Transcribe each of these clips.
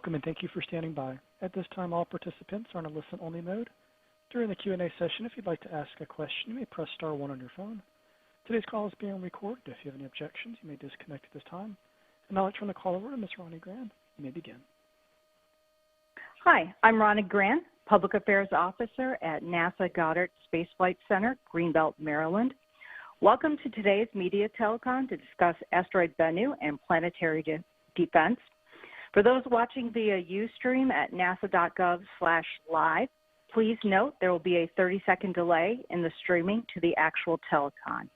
Welcome and thank you for standing by. At this time, all participants are in a listen-only mode. During the Q&A session, if you'd like to ask a question, you may press star 1 on your phone. Today's call is being recorded. If you have any objections, you may disconnect at this time. And now I'll turn the call over to Ms. Ronnie Gran. You may begin. Hi, I'm Ronnie Gran, Public Affairs Officer at NASA Goddard Space Flight Center, Greenbelt, Maryland. Welcome to today's media telecon to discuss Asteroid Bennu and planetary defense. For those watching via Ustream at nasa.gov/live, please note there will be a 30-second delay in the streaming to the actual telecon.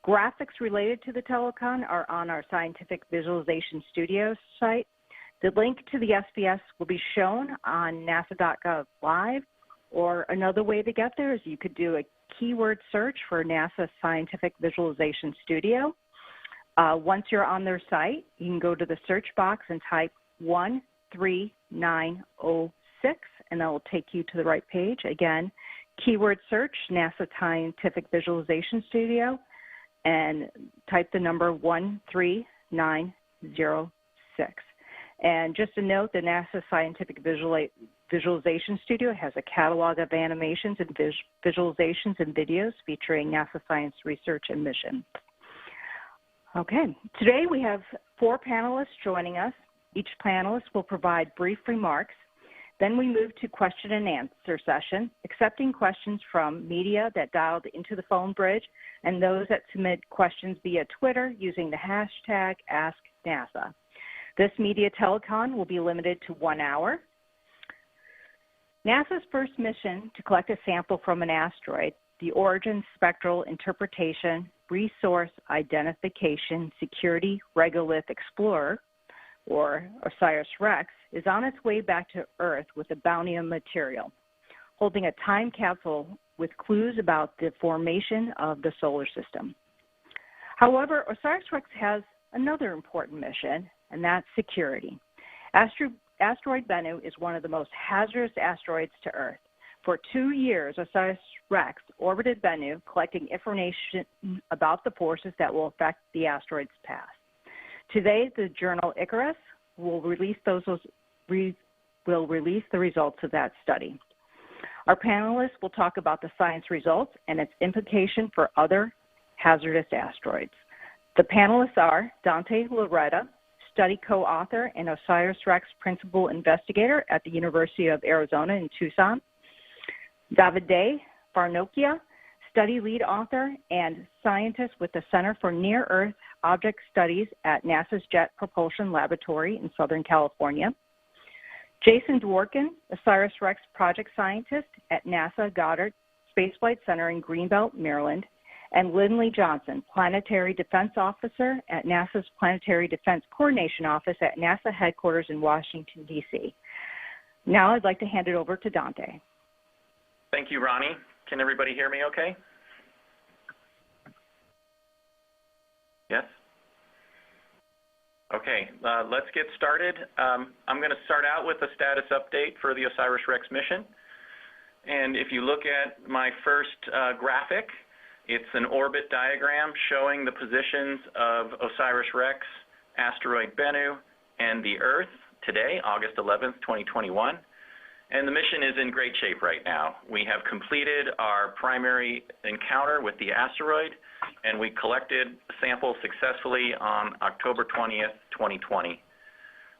Graphics related to the telecon are on our Scientific Visualization Studios site. The link to the SPS will be shown on nasa.gov live, or another way to get there is you could do a keyword search for NASA Scientific Visualization Studio. Once you're on their site, you can go to the search box and type 13906, and that will take you to the right page. Again, keyword search, NASA Scientific Visualization Studio, and type the number 13906. And just a note, the NASA Scientific Visualization Studio has a catalog of animations and visualizations and videos featuring NASA science research and mission. Okay, today we have 4 panelists joining us. Each panelist will provide brief remarks. Then we move to question and answer session, accepting questions from media that dialed into the phone bridge and those that submit questions via Twitter using the hashtag AskNASA. This media telecon will be limited to 1 hour. NASA's first mission to collect a sample from an asteroid, the Origin Spectral Interpretation Resource Identification Security Regolith Explorer, or OSIRIS-REx, is on its way back to Earth with a bounty of material, holding a time capsule with clues about the formation of the solar system. However, OSIRIS-REx has another important mission, and that's security. Asteroid Bennu is one of the most hazardous asteroids to Earth. For 2 years, OSIRIS-REx orbited Bennu, collecting information about the forces that will affect the asteroid's path. Today, the journal Icarus will release the results of that study. Our panelists will talk about the science results and its implication for other hazardous asteroids. The panelists are Dante Loretta, study co-author and OSIRIS-REx principal investigator at the University of Arizona in Tucson; Davide Farnocchia, study lead author and scientist with the Center for Near-Earth Object Studies at NASA's Jet Propulsion Laboratory in Southern California; Jason Dworkin, OSIRIS-REx project scientist at NASA Goddard Space Flight Center in Greenbelt, Maryland; and Lindley Johnson, Planetary Defense Officer at NASA's Planetary Defense Coordination Office at NASA headquarters in Washington, D.C. Now I'd like to hand it over to Dante. Thank you, Ronnie. Can everybody hear me okay? Yes? Okay, let's get started. I'm going to start out with a status update for the OSIRIS-REx mission. And if you look at my first graphic, it's an orbit diagram showing the positions of OSIRIS-REx, Asteroid Bennu, and the Earth today, August 11th, 2021. And the mission is in great shape right now. We have completed our primary encounter with the asteroid, and we collected samples successfully on October 20th, 2020.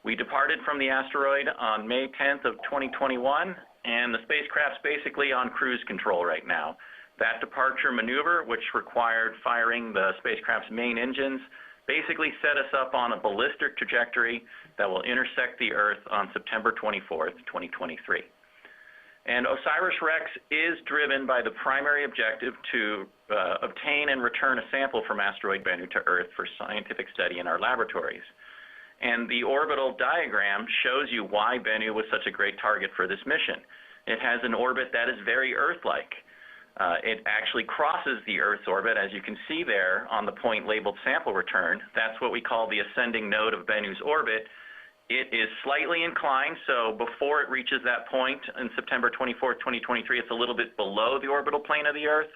We departed from the asteroid on May 10th of 2021, and the spacecraft's basically on cruise control right now. That departure maneuver, which required firing the spacecraft's main engines, basically set us up on a ballistic trajectory that will intersect the Earth on September 24th, 2023. And OSIRIS-REx is driven by the primary objective to obtain and return a sample from asteroid Bennu to Earth for scientific study in our laboratories. And the orbital diagram shows you why Bennu was such a great target for this mission. It has an orbit that is very Earth-like. It actually crosses the Earth's orbit, as you can see there on the point labeled sample return. That's what we call the ascending node of Bennu's orbit. It is slightly inclined, so before it reaches that point in September 24th, 2023, it's a little bit below the orbital plane of the Earth.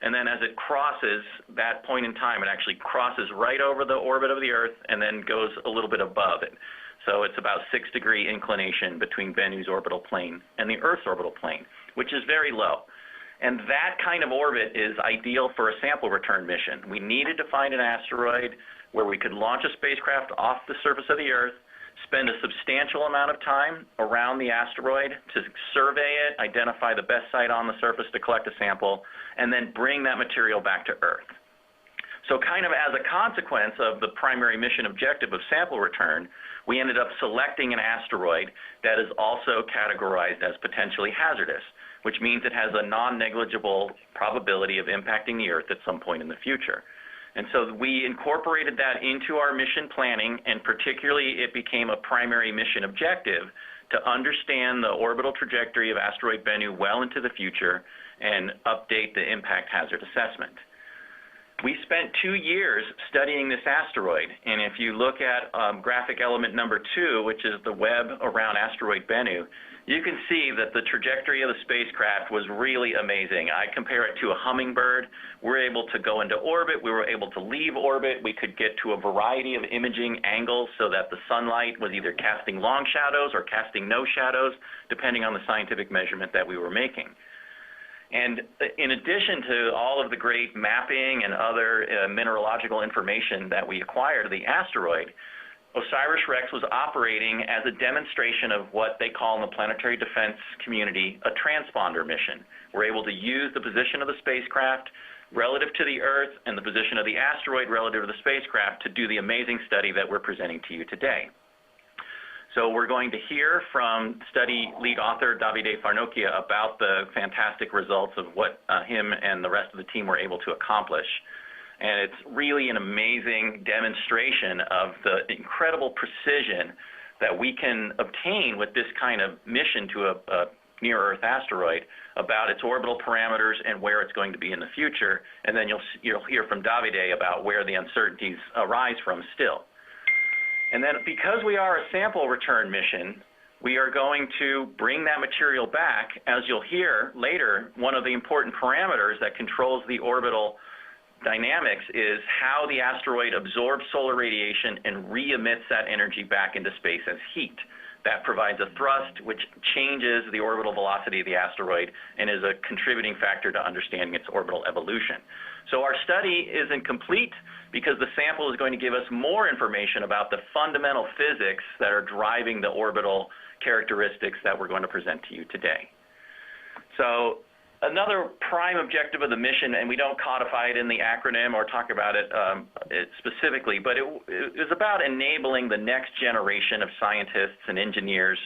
And then as it crosses that point in time, it actually crosses right over the orbit of the Earth and then goes a little bit above it. So it's about 6-degree inclination between Bennu's orbital plane and the Earth's orbital plane, which is very low. And that kind of orbit is ideal for a sample return mission. We needed to find an asteroid where we could launch a spacecraft off the surface of the Earth, spend a substantial amount of time around the asteroid to survey it, identify the best site on the surface to collect a sample, and then bring that material back to Earth. So kind of as a consequence of the primary mission objective of sample return, we ended up selecting an asteroid that is also categorized as potentially hazardous, which means it has a non-negligible probability of impacting the Earth at some point in the future. And so we incorporated that into our mission planning, and particularly it became a primary mission objective to understand the orbital trajectory of Asteroid Bennu well into the future and update the impact hazard assessment. We spent 2 years studying this asteroid, and if you look at graphic element number 2, which is the web around Asteroid Bennu, you can see that the trajectory of the spacecraft was really amazing. I compare it to a hummingbird. We're able to go into orbit. We were able to leave orbit. We could get to a variety of imaging angles so that the sunlight was either casting long shadows or casting no shadows, depending on the scientific measurement that we were making. And in addition to all of the great mapping and other mineralogical information that we acquired of the asteroid, OSIRIS-REx was operating as a demonstration of what they call in the planetary defense community a transponder mission. We're able to use the position of the spacecraft relative to the Earth and the position of the asteroid relative to the spacecraft to do the amazing study that we're presenting to you today. So we're going to hear from study lead author Davide Farnocchia about the fantastic results of what him and the rest of the team were able to accomplish. And it's really an amazing demonstration of the incredible precision that we can obtain with this kind of mission to a near-Earth asteroid about its orbital parameters and where it's going to be in the future. And then you'll hear from Davide about where the uncertainties arise from still. And then because we are a sample return mission, we are going to bring that material back. As you'll hear later, one of the important parameters that controls the orbital dynamics is how the asteroid absorbs solar radiation and re-emits that energy back into space as heat. That provides a thrust which changes the orbital velocity of the asteroid and is a contributing factor to understanding its orbital evolution. So our study isn't complete because the sample is going to give us more information about the fundamental physics that are driving the orbital characteristics that we're going to present to you today. So another prime objective of the mission, and we don't codify it in the acronym or talk about it specifically, but it is about enabling the next generation of scientists and engineers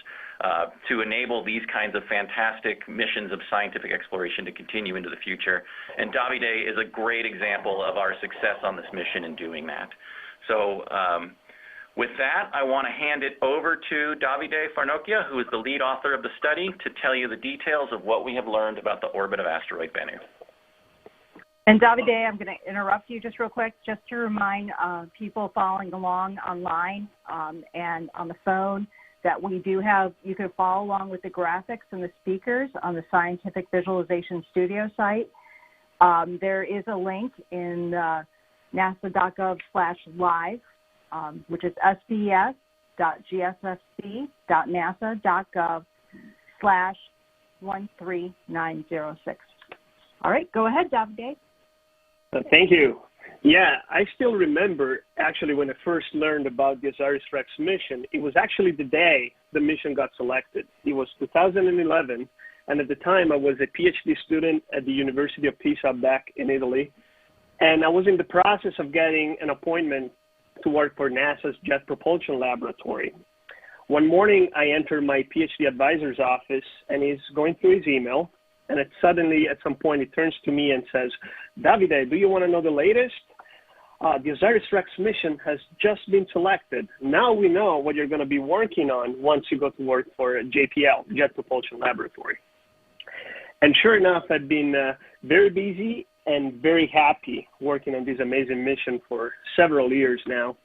to enable these kinds of fantastic missions of scientific exploration to continue into the future. And Davide is a great example of our success on this mission in doing that. So with that, I want to hand it over to Davide Farnocchia, who is the lead author of the study, to tell you the details of what we have learned about the orbit of Asteroid Bennu. And Davide, I'm going to interrupt you just real quick, just to remind people following along online and on the phone that we do have, you can follow along with the graphics and the speakers on the Scientific Visualization Studio site. There is a link in nasa.gov/live, which is sbs.gsfc.nasa.gov/13906. All right, go ahead, Davide. Thank you. Yeah, I still remember, actually, when I first learned about the OSIRIS-REx mission, it was actually the day the mission got selected. It was 2011, and at the time, I was a PhD student at the University of Pisa back in Italy, and I was in the process of getting an appointment to work for NASA's Jet Propulsion Laboratory. One morning, I entered my PhD advisor's office, and he's going through his email, and suddenly, at some point, he turns to me and says, Davide, do you want to know the latest? The OSIRIS-REx mission has just been selected. Now we know what you're going to be working on once you go to work for JPL, Jet Propulsion Laboratory. And sure enough, I've been very busy and very happy working on this amazing mission for several years now.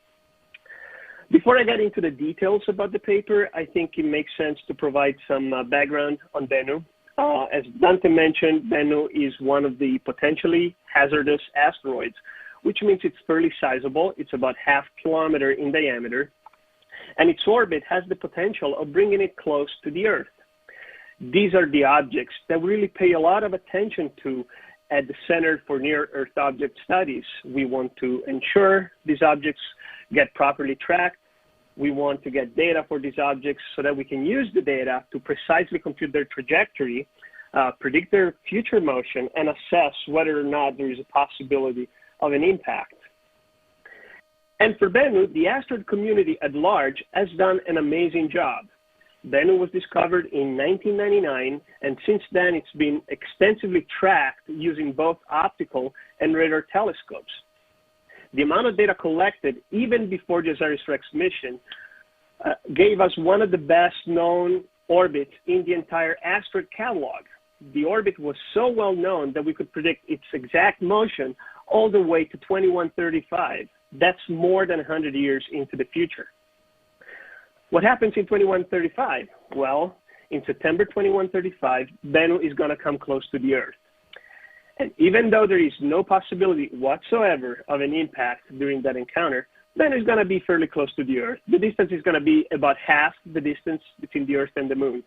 Before I get into the details about the paper, I think it makes sense to provide some background on Bennu. As Dante mentioned, Bennu is one of the potentially hazardous asteroids, which means it's fairly sizable. It's about 0.5 kilometer in diameter. and its orbit has the potential of bringing it close to the Earth. These are the objects that we really pay a lot of attention to at the Center for Near-Earth Object Studies. We want to ensure these objects get properly tracked. We want to get data for these objects so that we can use the data to precisely compute their trajectory, predict their future motion, and assess whether or not there is a possibility of an impact. And for Bennu, the asteroid community at large has done an amazing job. Bennu was discovered in 1999, and since then it's been extensively tracked using both optical and radar telescopes. The amount of data collected, even before the OSIRIS-REx mission, gave us one of the best known orbits in the entire asteroid catalog. The orbit was so well known that we could predict its exact motion all the way to 2135. That's more than 100 years into the future. What happens in 2135? Well, in September 2135, Bennu is going to come close to the Earth. And even though there is no possibility whatsoever of an impact during that encounter, Bennu is going to be fairly close to the Earth. The distance is going to be about half the distance between the Earth and the Moon.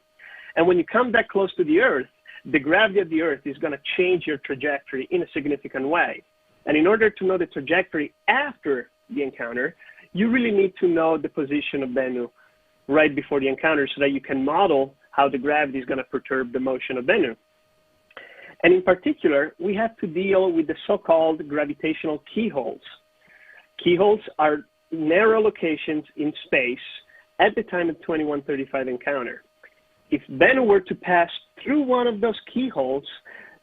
And when you come that close to the Earth, the gravity of the Earth is going to change your trajectory in a significant way. And in order to know the trajectory after the encounter, you really need to know the position of Bennu right before the encounter so that you can model how the gravity is going to perturb the motion of Bennu. And in particular, we have to deal with the so-called gravitational keyholes. Keyholes are narrow locations in space at the time of the 2135 encounter. If Bennu were to pass through one of those keyholes,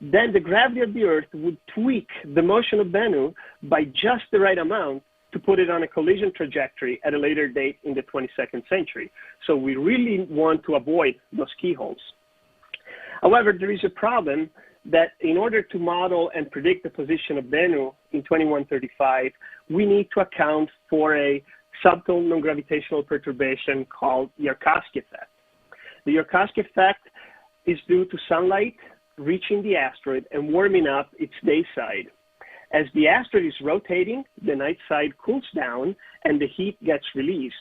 then the gravity of the Earth would tweak the motion of Bennu by just the right amount to put it on a collision trajectory at a later date in the 22nd century. So we really want to avoid those keyholes. However, there is a problem that in order to model and predict the position of Bennu in 2135, we need to account for a subtle non-gravitational perturbation called Yarkovsky effect. The Yarkovsky effect is due to sunlight reaching the asteroid and warming up its day side. As the asteroid is rotating, the night side cools down and the heat gets released.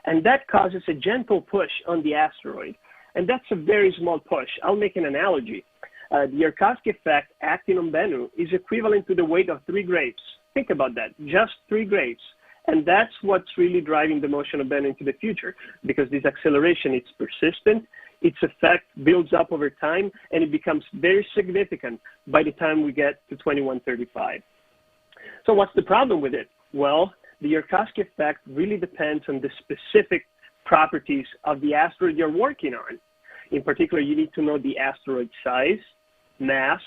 And that causes a gentle push on the asteroid. And that's a very small push. I'll make an analogy. The Yarkovsky effect acting on Bennu is equivalent to the weight of 3 grapes. Think about that, just 3 grapes. And that's what's really driving the motion of Bennu into the future, because this acceleration, it's persistent, its effect builds up over time, and it becomes very significant by the time we get to 2135. So what's the problem with it? Well, the Yarkovsky effect really depends on the specific properties of the asteroid you're working on. In particular, you need to know the asteroid size, mass,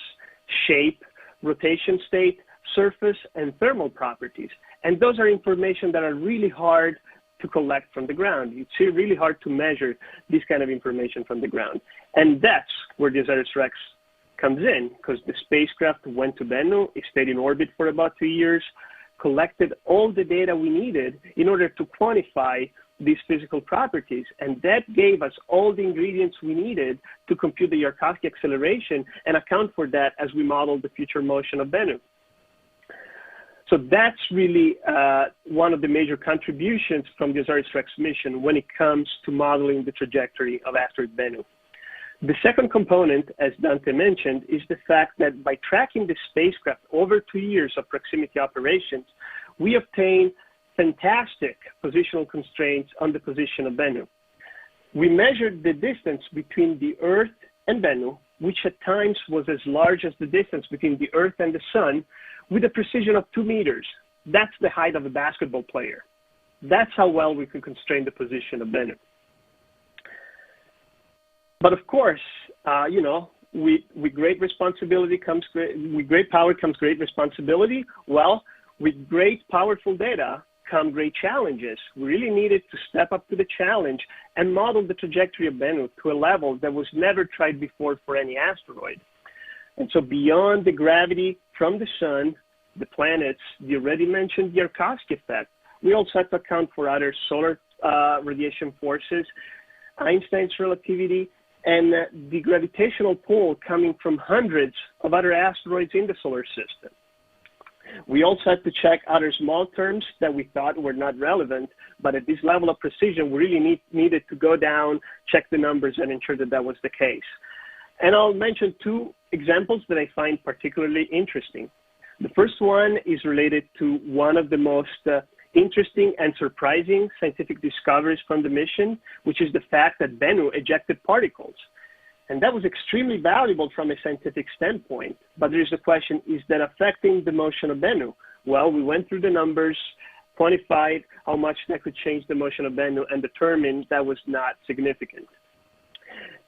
shape, rotation state, surface, and thermal properties. And those are information that are really hard to collect from the ground. It's really hard to measure this kind of information from the ground. And that's where the OSIRIS-REx comes in, because the spacecraft went to Bennu, it stayed in orbit for about 2 years, collected all the data we needed in order to quantify these physical properties. And that gave us all the ingredients we needed to compute the Yarkovsky acceleration and account for that as we modeled the future motion of Bennu. So that's really one of the major contributions from the OSIRIS-REx mission when it comes to modeling the trajectory of asteroid Bennu. The second component, as Dante mentioned, is the fact that by tracking the spacecraft over 2 years of proximity operations, we obtained fantastic positional constraints on the position of Bennu. We measured the distance between the Earth and Bennu, which at times was as large as the distance between the Earth and the Sun, with a precision of 2 meters. That's the height of a basketball player. That's how well we can constrain the position of Bennu. But of course, with great responsibility comes with great power comes great responsibility. Well, with great powerful data come great challenges. We really needed to step up to the challenge and model the trajectory of Bennu to a level that was never tried before for any asteroid. And so beyond the gravity from the sun, the planets, the already mentioned Yarkovsky effect, we also have to account for other solar radiation forces, Einstein's relativity, and the gravitational pull coming from hundreds of other asteroids in the solar system. We also had to check other small terms that we thought were not relevant, but at this level of precision, we really needed to go down, check the numbers, and ensure that that was the case. And I'll mention two examples that I find particularly interesting. The first one is related to one of the most interesting and surprising scientific discoveries from the mission, which is the fact that Bennu ejected particles. And that was extremely valuable from a scientific standpoint. But there is a question, is that affecting the motion of Bennu? Well, we went through the numbers, quantified how much that could change the motion of Bennu, and determined that was not significant.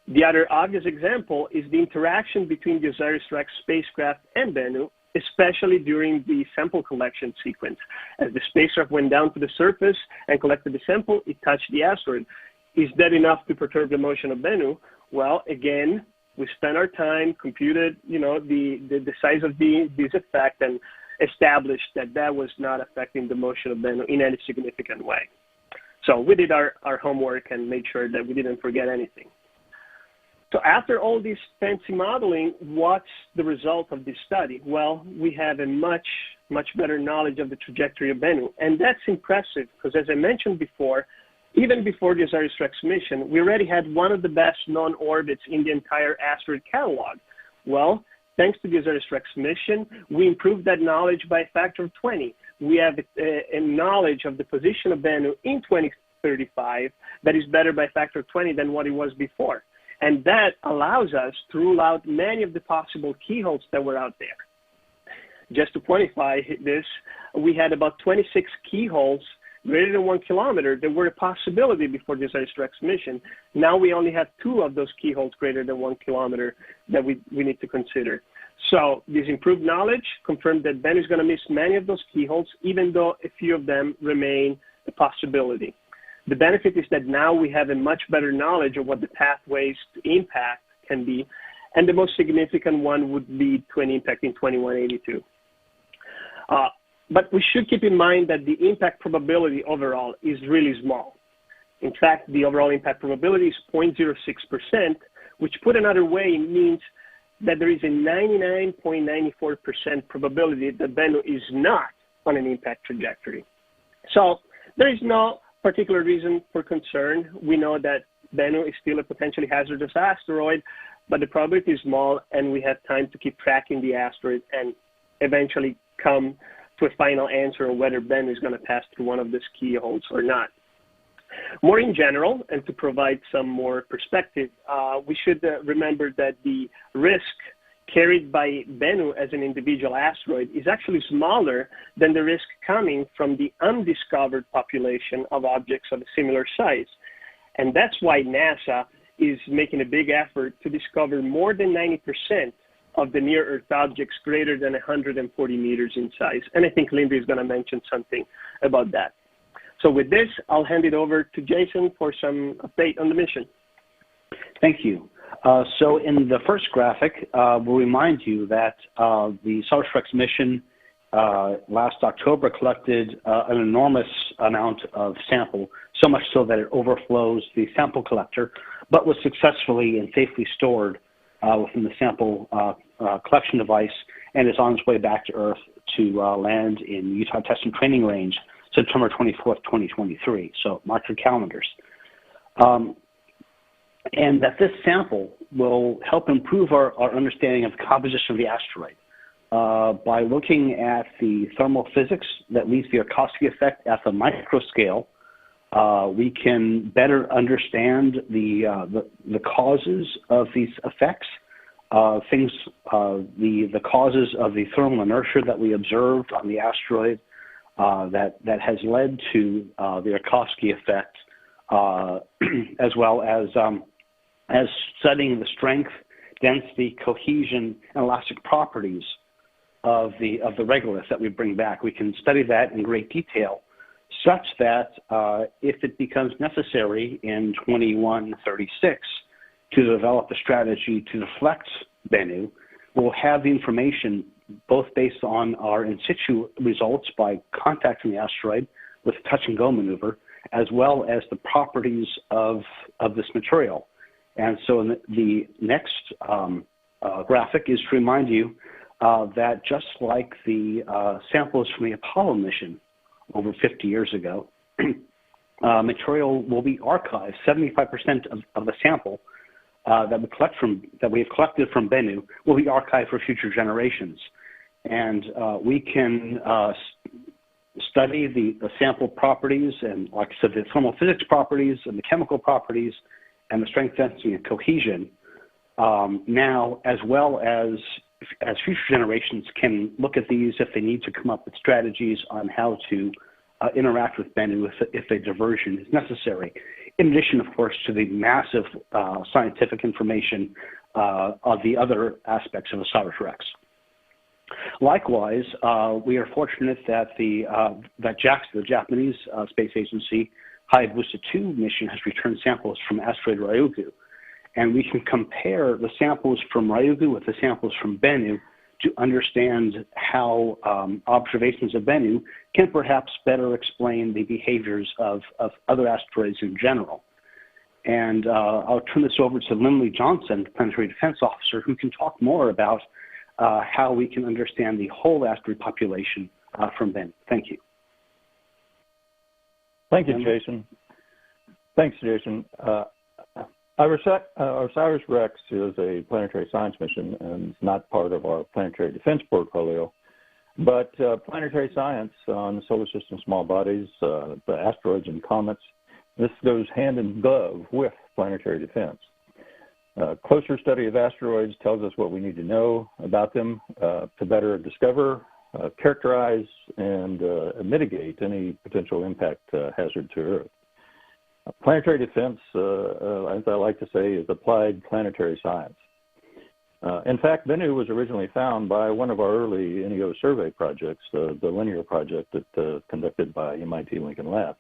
The other obvious example is the interaction between the OSIRIS-REx spacecraft and Bennu, especially during the sample collection sequence. As the spacecraft went down to the surface and collected the sample, it touched the asteroid. Is that enough to perturb the motion of Bennu? Well, again, we spent our time, computed, the size of this effect, and established that that was not affecting the motion of Bennu in any significant way. So we did our homework and made sure that we didn't forget anything. So after all this fancy modeling, what's the result of this study? Well, we have a much better knowledge of the trajectory of Bennu. And that's impressive because, as I mentioned before, even before the OSIRIS-REx mission, we already had one of the best known orbits in the entire asteroid catalog. Well, thanks to the OSIRIS-REx mission, we improved that knowledge by a factor of 20. We have a knowledge of the position of Bennu in 2035 that is better by a factor of 20 than what it was before. And that allows us to rule out many of the possible keyholes that were out there. Just to quantify this, we had about 26 keyholes greater than 1 kilometer that were a possibility before the OSIRIS-REx mission. Now we only have 2 of those keyholes greater than 1 kilometer that we need to consider. So this improved knowledge confirmed that Bennu is going to miss many of those keyholes, even though a few of them remain a possibility. The benefit is that now we have a much better knowledge of what the pathways to impact can be, and the most significant one would lead to an impact in 2182. But we should keep in mind that the impact probability overall is really small. In fact, the overall impact probability is 0.06%, which put another way means that there is a 99.94% probability that Bennu is not on an impact trajectory. So there is no particular reason for concern. We know that Bennu is still a potentially hazardous asteroid, but the probability is small, and we have time to keep tracking the asteroid and eventually come to a final answer on whether Bennu is going to pass through one of these keyholes or not. More in general, and to provide some more perspective, we should remember that the risk carried by Bennu as an individual asteroid is actually smaller than the risk coming from the undiscovered population of objects of a similar size. And that's why NASA is making a big effort to discover more than 90% of the near-Earth objects greater than 140 meters in size. And I think Linda is going to mention something about that. So with this, I'll hand it over to Jason for some update on the mission. Thank you. So in the first graphic, we'll remind you that the OSIRIS-REx mission last October collected an enormous amount of sample, so much so that it overflows the sample collector, but was successfully and safely stored within the sample collection device and is on its way back to Earth to land in Utah Test and Training Range September 24th, 2023. So mark your calendars. And that this sample will help improve our understanding of the composition of the asteroid. By looking at the thermal physics that leads the Yarkovsky effect at the microscale, we can better understand the causes of these effects, the causes of the thermal inertia that we observed on the asteroid that has led to the Yarkovsky effect, as well as studying the strength, density, cohesion, and elastic properties of the regolith that we bring back. We can study that in great detail, such that if it becomes necessary in 2136 to develop a strategy to deflect Bennu, we'll have the information both based on our in situ results by contacting the asteroid with a touch and go maneuver, as well as the properties of this material. And so in the next graphic is to remind you that just like the samples from the Apollo mission over 50 years ago, material will be archived. 75% of the sample that we have collected from Bennu will be archived for future generations. And we can study the sample properties and, like I said, the thermal physics properties and the chemical properties and the strength, density, and cohesion now, as well as future generations can look at these if they need to come up with strategies on how to interact with Bennu if a diversion is necessary. In addition, of course, to the massive scientific information of the other aspects of OSIRIS-REx. Likewise, we are fortunate that that JAXA, the Japanese Space Agency, Hayabusa 2 mission has returned samples from asteroid Ryugu. And we can compare the samples from Ryugu with the samples from Bennu to understand how observations of Bennu can perhaps better explain the behaviors of other asteroids in general. And I'll turn this over to Lindley Johnson, the Planetary Defense Officer, who can talk more about how we can understand the whole asteroid population from Bennu. Thank you. Thank you, Jason. Thanks, Jason. OSIRIS-REx is a planetary science mission and it's not part of our planetary defense portfolio. But planetary science on solar system small bodies, the asteroids and comets, this goes hand in glove with planetary defense. Closer study of asteroids tells us what we need to know about them to better discover, characterize, and mitigate any potential impact hazard to Earth. Planetary defense, as I like to say, is applied planetary science. In fact, Bennu was originally found by one of our early NEO survey projects, the Linear project that conducted by MIT Lincoln Labs.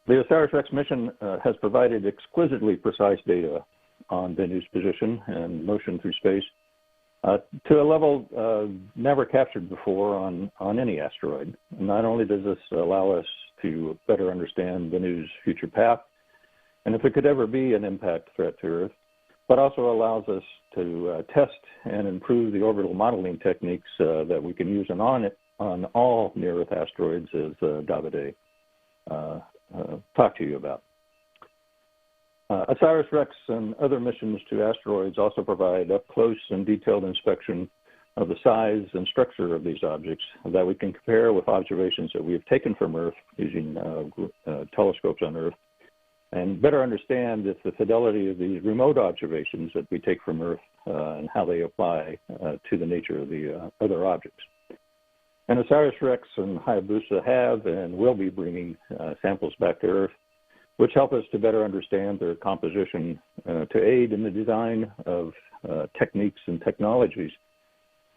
The OSIRIS-REx mission has provided exquisitely precise data on Bennu's position and motion through space to a level never captured before on any asteroid. And not only does this allow us to better understand Bennu's future path, and if it could ever be an impact threat to Earth, but also allows us to test and improve the orbital modeling techniques that we can use on all near-Earth asteroids, as Davide talked to you about. OSIRIS-REx and other missions to asteroids also provide up-close and detailed inspection of the size and structure of these objects that we can compare with observations that we have taken from Earth using telescopes on Earth, and better understand if the fidelity of these remote observations that we take from Earth and how they apply to the nature of the other objects. And OSIRIS-REx and Hayabusa have and will be bringing samples back to Earth, which help us to better understand their composition to aid in the design of techniques and technologies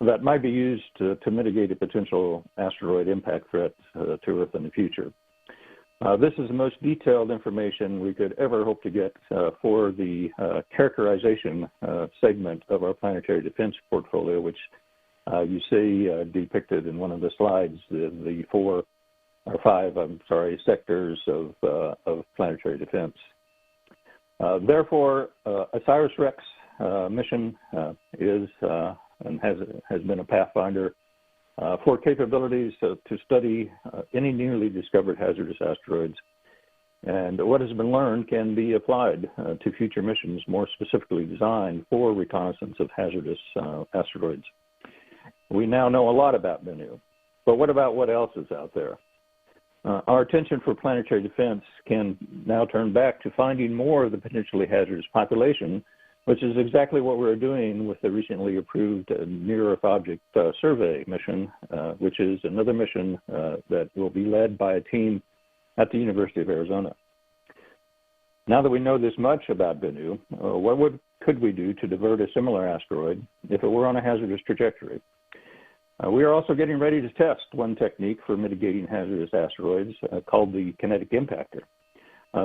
that might be used to mitigate a potential asteroid impact threat to Earth in the future. This is the most detailed information we could ever hope to get for the characterization segment of our planetary defense portfolio, which you see depicted in one of the slides, the five sectors of planetary defense. Therefore, OSIRIS-REx mission is and has been a pathfinder for capabilities to study any newly discovered hazardous asteroids. And what has been learned can be applied to future missions more specifically designed for reconnaissance of hazardous asteroids. We now know a lot about Bennu, but what about what else is out there? Our attention for planetary defense can now turn back to finding more of the potentially hazardous population, which is exactly what we're doing with the recently approved Near-Earth Object Survey mission, which is another mission that will be led by a team at the University of Arizona. Now that we know this much about Bennu, what could we do to divert a similar asteroid if it were on a hazardous trajectory? We are also getting ready to test one technique for mitigating hazardous asteroids called the kinetic impactor.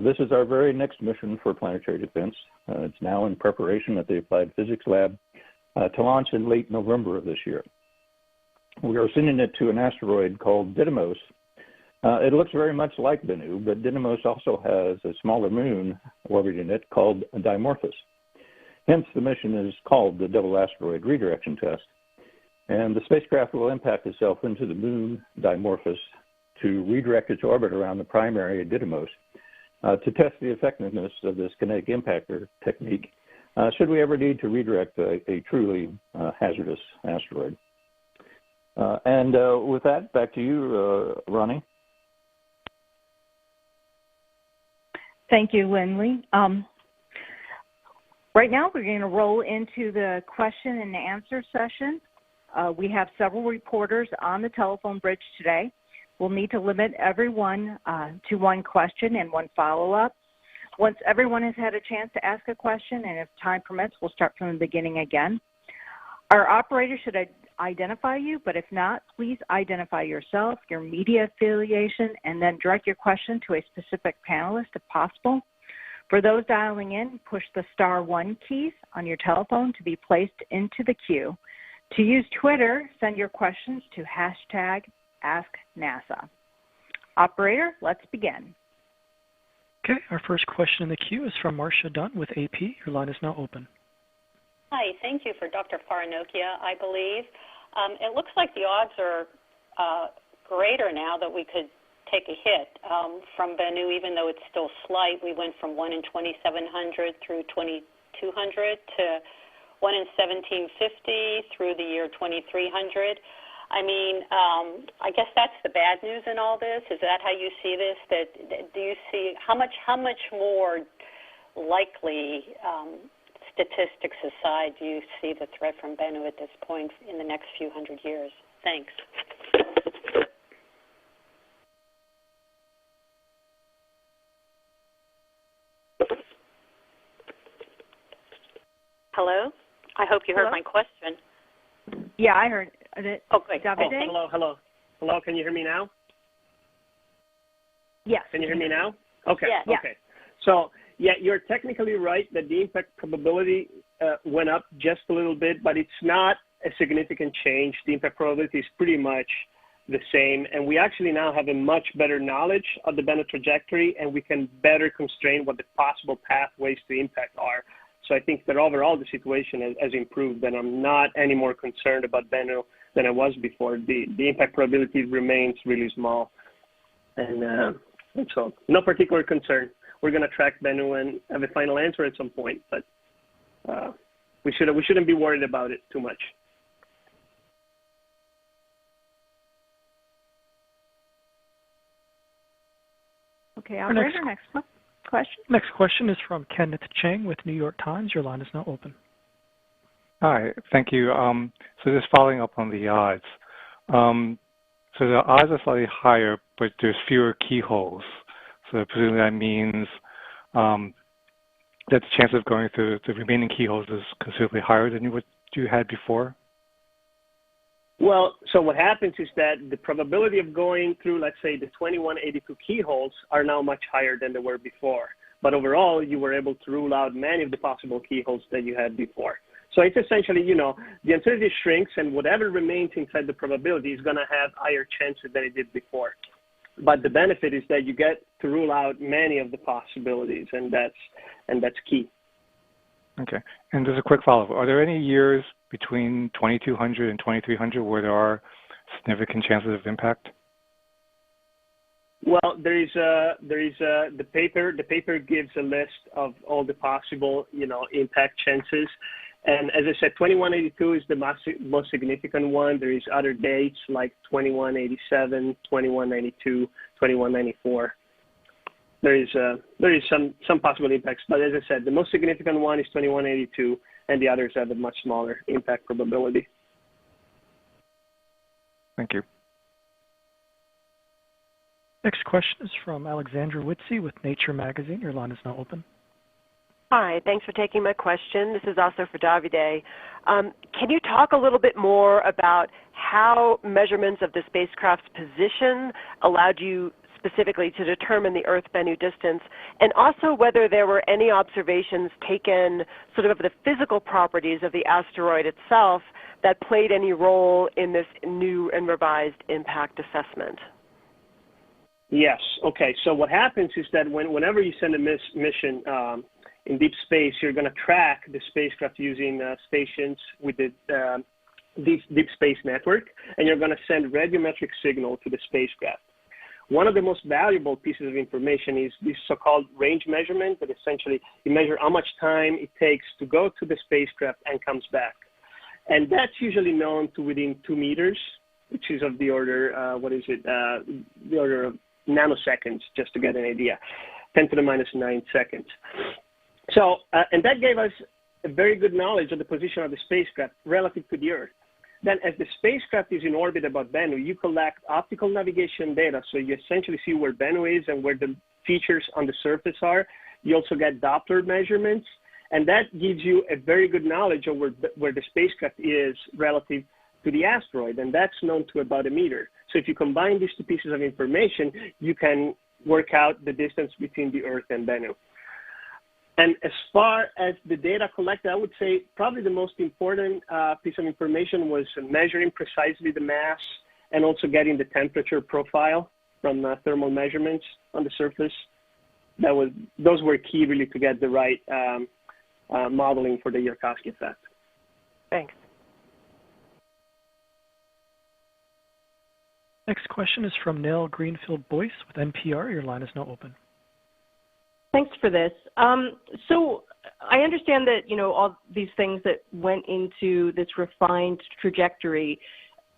This is our very next mission for planetary defense. It's now in preparation at the Applied Physics Lab to launch in late November of this year. We are sending it to an asteroid called Didymos. It looks very much like Bennu, but Didymos also has a smaller moon orbiting it called Dimorphos. Hence, the mission is called the Double Asteroid Redirection Test. And the spacecraft will impact itself into the moon dimorphos to redirect its orbit around the primary Didymos to test the effectiveness of this kinetic impactor technique should we ever need to redirect a truly hazardous asteroid. With that, back to you, Ronnie. Thank you, Lindley. Right now, we're going to roll into the question and answer session. We have several reporters on the telephone bridge today. We'll need to limit everyone to one question and one follow-up. Once everyone has had a chance to ask a question, and if time permits, we'll start from the beginning again. Our operator should identify you, but if not, please identify yourself, your media affiliation, and then direct your question to a specific panelist if possible. For those dialing in, push the *1 keys on your telephone to be placed into the queue. To use Twitter, send your questions to #AskNASA. Operator, let's begin. Okay, our first question in the queue is from Marcia Dunn with AP. Your line is now open. Hi, thank you for Dr. Farnokia, I believe. It looks like the odds are greater now that we could take a hit from Bennu, even though it's still slight. We went from 1 in 2,700 through 2,200 to 1 in 1,750 through the year 2,300. I mean, I guess that's the bad news in all this. Is that how you see this? Do you see how much more likely, statistics aside, do you see the threat from Bennu at this point in the next few hundred years? Thanks. Hello? I hope you heard my question. Yeah, I heard it. Oh, good. Hello. Can you hear me now? Yes. Can you hear me now? Okay. Yes. Okay. So, yeah, you're technically right that the impact probability went up just a little bit, but it's not a significant change. The impact probability is pretty much the same, and we actually now have a much better knowledge of the Bennu trajectory, and we can better constrain what the possible pathways to impact are. So I think that overall the situation has improved, and I'm not any more concerned about Bennu than I was before. The impact probability remains really small, and so no particular concern. We're going to track Bennu and have a final answer at some point, but we shouldn't be worried about it too much. Okay, operator, next question. Next question is from Kenneth Chang with New York Times. Your line is now open. Hi, thank you. So just following up on the odds. So the odds are slightly higher, but there's fewer keyholes. So presumably that means that the chance of going through the remaining keyholes is considerably higher than what you had before? Well, so what happens is that the probability of going through, let's say, the 2182 keyholes are now much higher than they were before. But overall, you were able to rule out many of the possible keyholes that you had before. So it's essentially, the uncertainty shrinks, and whatever remains inside the probability is going to have higher chances than it did before. But the benefit is that you get to rule out many of the possibilities, and that's key. Okay. And just a quick follow-up. Are there any years between 2200 and 2300 where there are significant chances of impact? Well, there is the paper. The paper gives a list of all the possible, impact chances. And as I said, 2182 is the most significant one. There is other dates like 2187, 2192, 2194. There is some possible impacts, but as I said, the most significant one is 2182, and the others have a much smaller impact probability. Thank you. Next question is from Alexandra Witze with Nature Magazine. Your line is now open. Hi, thanks for taking my question. This is also for Davide. Can you talk a little bit more about how measurements of the spacecraft's position allowed you specifically to determine the Earth-Bennu distance, and also whether there were any observations taken sort of the physical properties of the asteroid itself that played any role in this new and revised impact assessment? Yes. Okay. So what happens is that whenever you send a mission in deep space, you're going to track the spacecraft using stations with the deep space network, and you're going to send radiometric signal to the spacecraft. One of the most valuable pieces of information is this so-called range measurement, that essentially you measure how much time it takes to go to the spacecraft and comes back. And that's usually known to within 2 meters, which is of the order, the order of nanoseconds, just to get an idea, 10 to the minus 9 seconds. So, and that gave us a very good knowledge of the position of the spacecraft relative to the Earth. Then as the spacecraft is in orbit about Bennu, you collect optical navigation data, so you essentially see where Bennu is and where the features on the surface are. You also get Doppler measurements, and that gives you a very good knowledge of where the spacecraft is relative to the asteroid, and that's known to about 1 meter. So if you combine these two pieces of information, you can work out the distance between the Earth and Bennu. And as far as the data collected, I would say probably the most important piece of information was measuring precisely the mass and also getting the temperature profile from thermal measurements on the surface. Those were key really to get the right modeling for the Yarkovsky effect. Thanks. Next question is from Nell Greenfield-Boyce with NPR. Your line is now open. Thanks for this. So I understand that, all these things that went into this refined trajectory.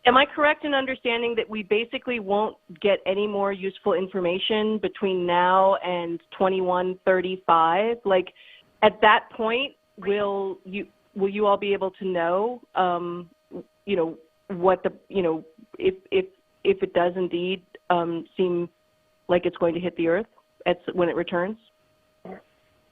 Am I correct in understanding that we basically won't get any more useful information between now and 2135? Like, at that point, will you all be able to know, what the, if it does indeed seem like it's going to hit the Earth when it returns?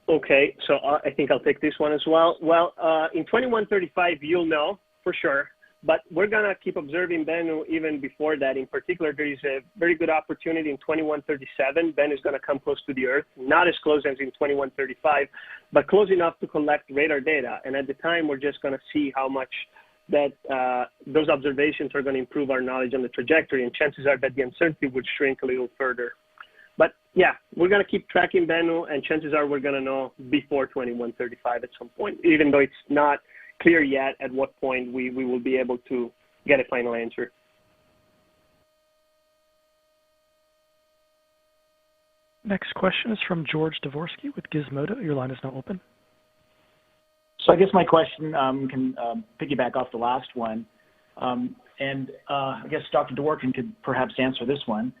Okay, so I think I'll take this one as well. Well, in 2135, you'll know for sure, but we're going to keep observing Bennu even before that. In particular, there is a very good opportunity in 2137. Bennu is going to come close to the Earth, not as close as in 2135, but close enough to collect radar data. And at the time, we're just going to see how much that those observations are going to improve our knowledge on the trajectory, and chances are that the uncertainty would shrink a little further. But yeah, we're going to keep tracking Bennu, and chances are we're going to know before 2135 at some point, even though it's not clear yet at what point we will be able to get a final answer. Next question is from George Dvorsky with Gizmodo. Your line is now open. So I guess my question can piggyback off the last one. And I guess Dr. Dworkin could perhaps answer this one.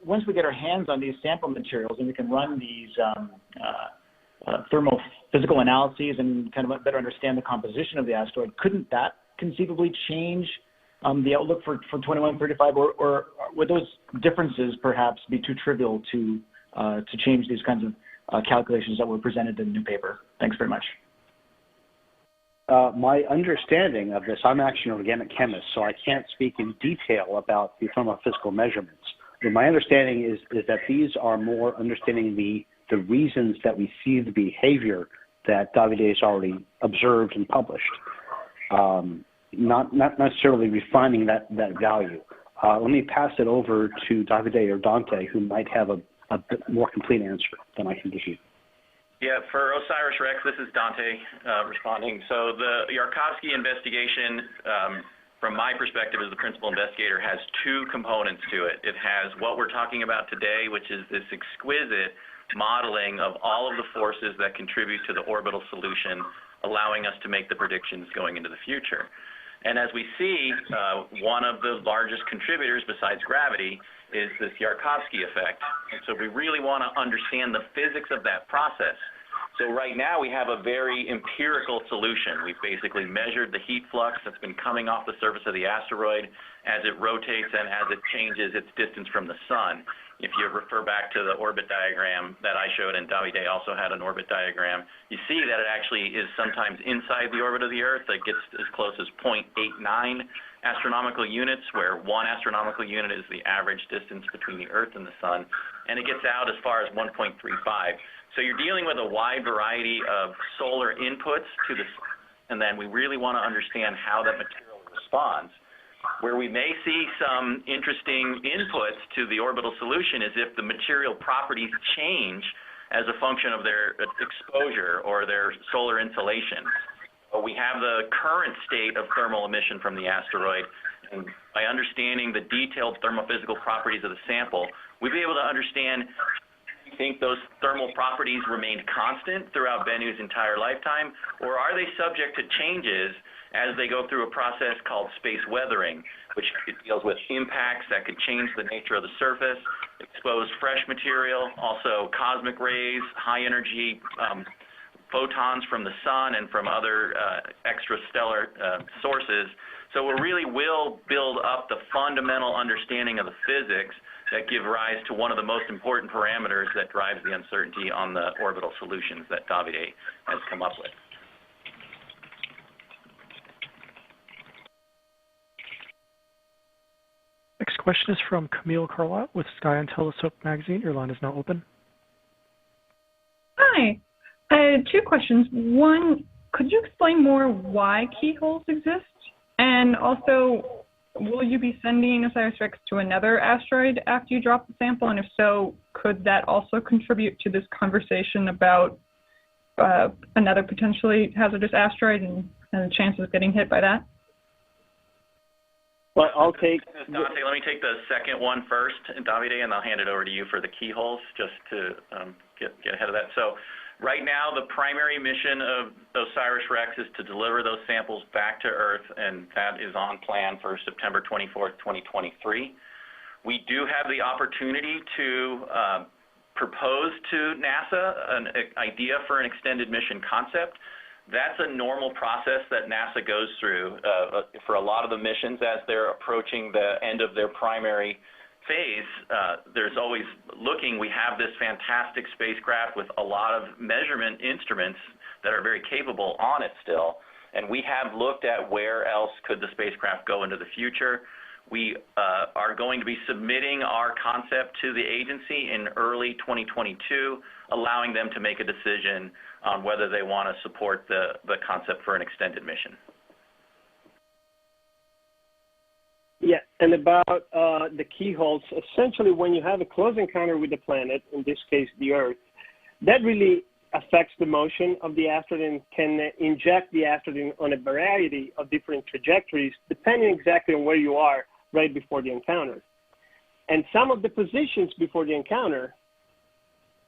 Once we get our hands on these sample materials and we can run these thermophysical analyses and kind of better understand the composition of the asteroid, couldn't that conceivably change the outlook for 2135, or would those differences perhaps be too trivial to change these kinds of calculations that were presented in the new paper? Thanks very much. My understanding of this, I'm actually an organic chemist, so I can't speak in detail about the thermophysical measurements. But my understanding is that these are more understanding the reasons that we see the behavior that Davide has already observed and published, not necessarily refining that value. Let me pass it over to Davide or Dante, who might have a bit more complete answer than I can give you. Yeah, for OSIRIS-REx, this is Dante responding. So the Yarkovsky investigation, from my perspective as the principal investigator, has two components to it. It has what we're talking about today, which is this exquisite modeling of all of the forces that contribute to the orbital solution, allowing us to make the predictions going into the future. And as we see, one of the largest contributors besides gravity is this Yarkovsky effect. And so we really want to understand the physics of that process. So right now we have a very empirical solution. We've basically measured the heat flux that's been coming off the surface of the asteroid as it rotates and as it changes its distance from the sun. If you refer back to the orbit diagram that I showed, and Davide also had an orbit diagram, you see that it actually is sometimes inside the orbit of the Earth. It gets as close as 0.89 astronomical units, where 1 astronomical unit is the average distance between the Earth and the sun, and it gets out as far as 1.35. So you're dealing with a wide variety of solar inputs to the sun, and then we really want to understand how that material responds. Where we may see some interesting inputs to the orbital solution is if the material properties change as a function of their exposure or their solar insolation. So We have the current state of thermal emission from the asteroid, and by understanding the detailed thermophysical properties of the sample, we'll be able to understand, do you think those thermal properties remained constant throughout Bennu's entire lifetime, or are they subject to changes as they go through a process called space weathering, which deals with impacts that could change the nature of the surface, expose fresh material, also cosmic rays, high energy photons from the sun and from other extrastellar sources. So we really will build up the fundamental understanding of the physics that give rise to one of the most important parameters that drives the uncertainty on the orbital solutions that Davide has come up with. Next question is from Camille Carlot with Sky and Telescope magazine. Your line is now open. Hi. I had two questions. One, could you explain more why keyholes exist? And also, will you be sending OSIRIS-REx to another asteroid after you drop the sample? And if so, could that also contribute to this conversation about another potentially hazardous asteroid and the chances of getting hit by that? Well, I'll take... Dante, let me take the second one first, Davide, and I'll hand it over to you for the keyholes, just to get ahead of that. So right now, the primary mission of OSIRIS-REx is to deliver those samples back to Earth, and that is on plan for September 24th, 2023. We do have the opportunity to propose to NASA an idea for an extended mission concept. That's a normal process that NASA goes through for a lot of the missions as they're approaching the end of their primary phase. There's always looking. We have this fantastic spacecraft with a lot of measurement instruments that are very capable on it still, and we have looked at where else could the spacecraft go into the future. We are going to be submitting our concept to the agency in early 2022, allowing them to make a decision on whether they want to support the concept for an extended mission. Yeah, and about the keyholes, essentially when you have a close encounter with the planet, in this case the Earth, that really affects the motion of the asteroid and can inject the asteroid on a variety of different trajectories depending exactly on where you are right before the encounter. And some of the positions before the encounter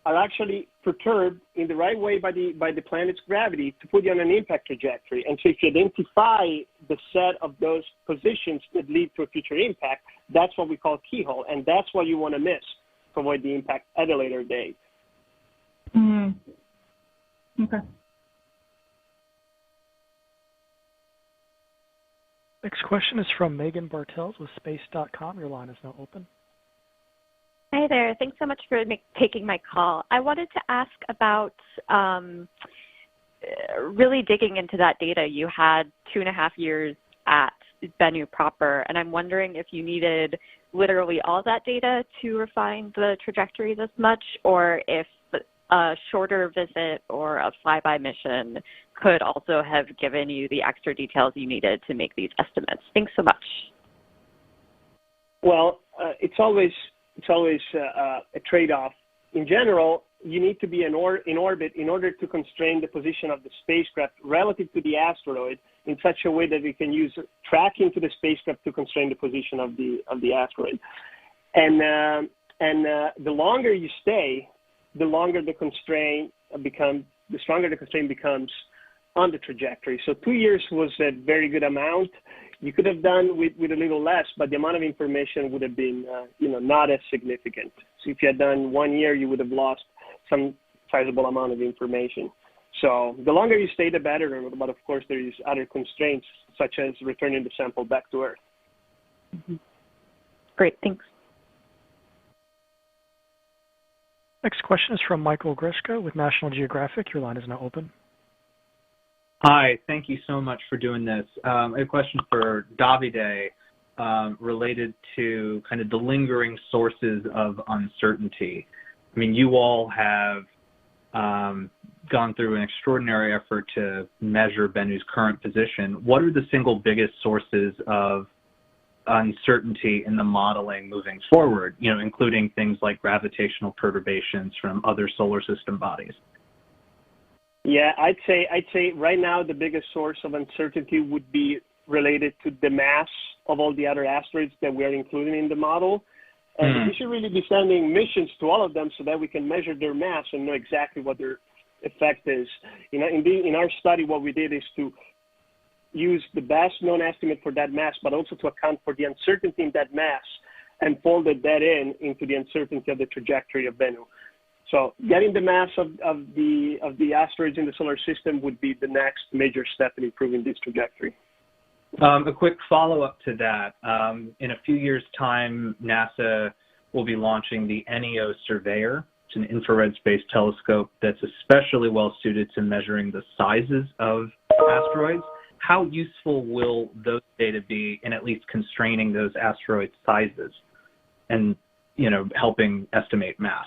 are actually perturbed in the right way by the planet's gravity to put you on an impact trajectory. And so if you identify the set of those positions that lead to a future impact, that's what we call keyhole, and that's what you want to miss to avoid the impact at a later date. Okay. Next question is from Megan Bartels with Space.com. Your line is now open. Hi there. Thanks so much for taking my call. I wanted to ask about really digging into that data. You had 2.5 years at Bennu proper, and I'm wondering if you needed literally all that data to refine the trajectory this much, or if a shorter visit or a flyby mission could also have given you the extra details you needed to make these estimates. Thanks so much. Well, it's always a trade-off. In general, you need to be in orbit in order to constrain the position of the spacecraft relative to the asteroid in such a way that we can use tracking to the spacecraft to constrain the position of the asteroid. And the longer you stay, the longer the constraint becomes, the stronger the constraint becomes on the trajectory. So 2 years was a very good amount. You could have done with a little less, but the amount of information would have been, not as significant. So if you had done 1 year, you would have lost some sizable amount of information. So the longer you stay, the better. But of course, there is other constraints, such as returning the sample back to Earth. Mm-hmm. Great, thanks. Next question is from Michael Grishko with National Geographic. Your line is now open. Hi, thank you so much for doing this. I have a question for Davide related to kind of the lingering sources of uncertainty. I mean, you all have gone through an extraordinary effort to measure Bennu's current position. What are the single biggest sources of uncertainty in the modeling moving forward, including things like gravitational perturbations from other solar system bodies? Yeah, I'd say right now the biggest source of uncertainty would be related to the mass of all the other asteroids that we are including in the model. And we should really be sending missions to all of them so that we can measure their mass and know exactly what their effect is. In our study, what we did is to use the best known estimate for that mass, but also to account for the uncertainty in that mass, and folded that into the uncertainty of the trajectory of Bennu. So getting the mass of the asteroids in the solar system would be the next major step in improving this trajectory. A quick follow-up to that. In a few years' time, NASA will be launching the NEO Surveyor. It's an infrared space telescope that's especially well-suited to measuring the sizes of asteroids. How useful will those data be in at least constraining those asteroid sizes and, helping estimate mass?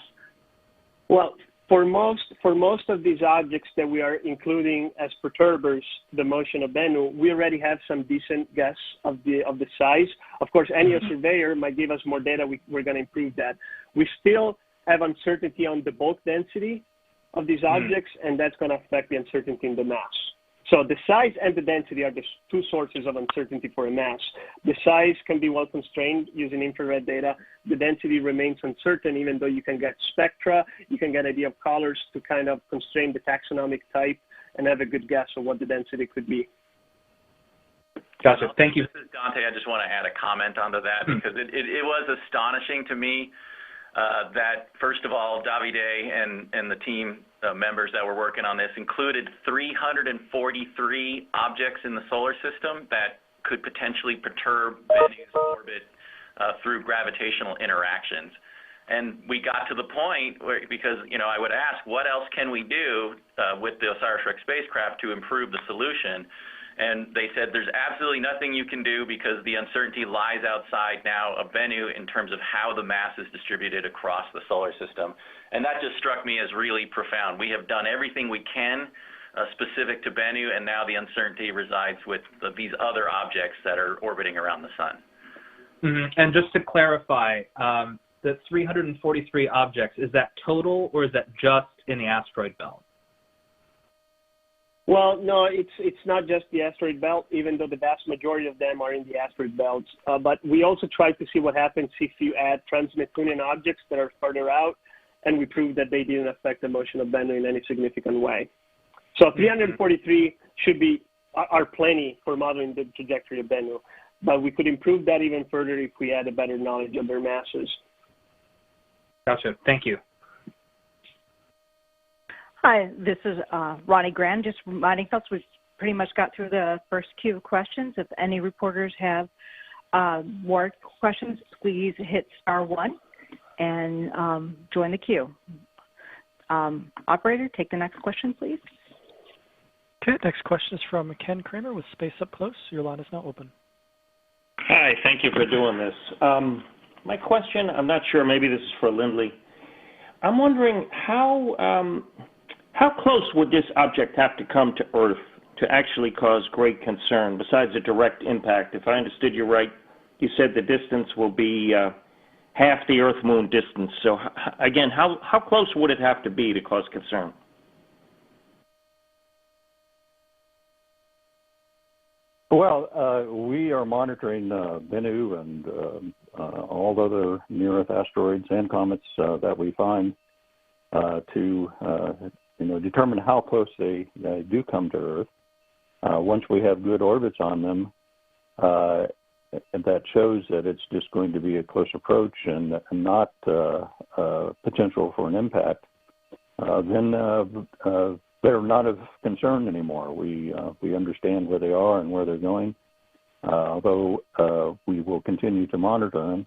Well, for most of these objects that we are including as perturbers, the motion of Bennu, we already have some decent guess of the size. Of course, NEO Surveyor might give us more data. We're going to improve that. We still have uncertainty on the bulk density of these objects, and that's going to affect the uncertainty in the mass. So the size and the density are the two sources of uncertainty for a mass. The size can be well constrained using infrared data. The density remains uncertain, even though you can get spectra, you can get an idea of colors to kind of constrain the taxonomic type and have a good guess of what the density could be. Gotcha. Thank you. This is Dante. I just want to add a comment onto that because it was astonishing to me that, first of all, Davide and the team members that were working on this included 343 objects in the solar system that could potentially perturb Bennu's orbit through gravitational interactions. And we got to the point where, because, I would ask, what else can we do with the OSIRIS-REx spacecraft to improve the solution? And they said there's absolutely nothing you can do because the uncertainty lies outside now of Bennu in terms of how the mass is distributed across the solar system. And that just struck me as really profound. We have done everything we can specific to Bennu, and now the uncertainty resides with these other objects that are orbiting around the sun. And just to clarify, the 343 objects, is that total or is that just in the asteroid belt? Well, no, it's not just the asteroid belt, even though the vast majority of them are in the asteroid belts. But we also tried to see what happens if you add trans-Neptunian objects that are further out, and we proved that they didn't affect the motion of Bennu in any significant way. So 343 are plenty for modeling the trajectory of Bennu, but we could improve that even further if we had a better knowledge of their masses. Gotcha. Thank you. Hi, this is Ronnie Grand. Just reminding folks, we've pretty much got through the first queue of questions. If any reporters have more questions, please hit *1 and join the queue. Operator, take the next question, please. Okay, next question is from Ken Kramer with Space Up Close. Your line is now open. Hi, thank you for doing this. My question, I'm not sure, maybe this is for Lindley. I'm wondering how close would this object have to come to Earth to actually cause great concern, besides a direct impact? If I understood you right, you said the distance will be half the Earth-Moon distance. So, again, how close would it have to be to cause concern? Well, we are monitoring Bennu and all other near-Earth asteroids and comets that we find to determine how close they do come to Earth. Once we have good orbits on them, and that shows that it's just going to be a close approach and not potential for an impact, then they're not of concern anymore. We understand where they are and where they're going. Although we will continue to monitor them,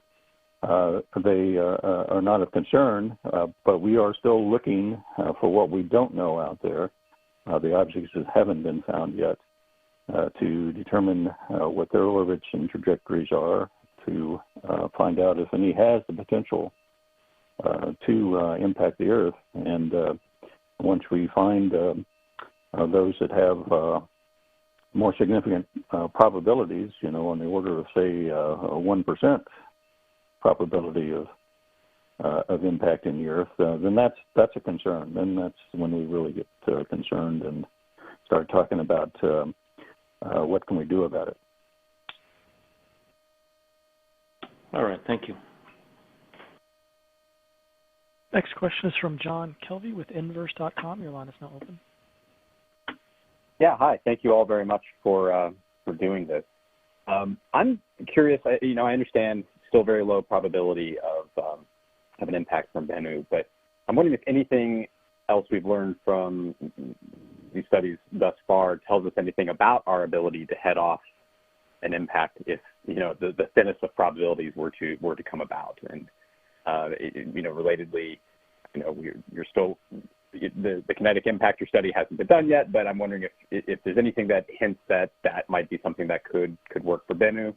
they are not of concern, but we are still looking for what we don't know out there, the objects that haven't been found yet, to determine what their orbits and trajectories are, to find out if any has the potential to impact the Earth. And once we find those that have more significant probabilities, on the order of, say, 1% probability impacting the Earth, then that's a concern. Then that's when we really get concerned and start talking about what can we do about it. All right, thank you. Next question is from John Kelvey with Inverse.com. Your line is now open. Yeah, hi. Thank you all very much for doing this. I'm curious. I understand still very low probability of an impact from Bennu, but I'm wondering if anything else we've learned from these studies thus far tells us anything about our ability to head off an impact if the thinnest of probabilities were to come about. And relatedly, you're still the kinetic impactor study hasn't been done yet, but I'm wondering if there's anything that hints that might be something that could work for Bennu.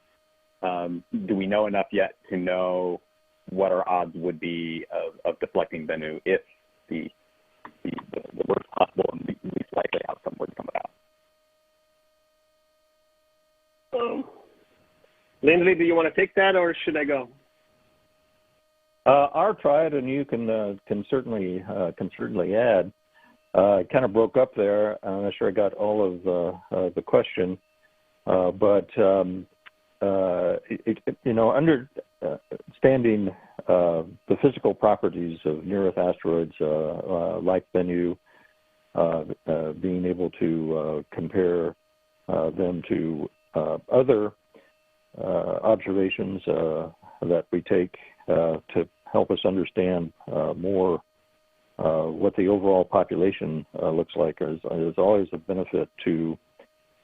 Do we know enough yet to know what our odds would be of deflecting Bennu if the worst possible and least likely outcome would come about? Lindley, do you want to take that, or should I go? I'll try it, and you can certainly add. I kind of broke up there. I'm not sure I got all of the question, but understanding the physical properties of near-Earth asteroids like Bennu, being able to compare them to other observations that we take to help us understand more what the overall population looks like is always a benefit to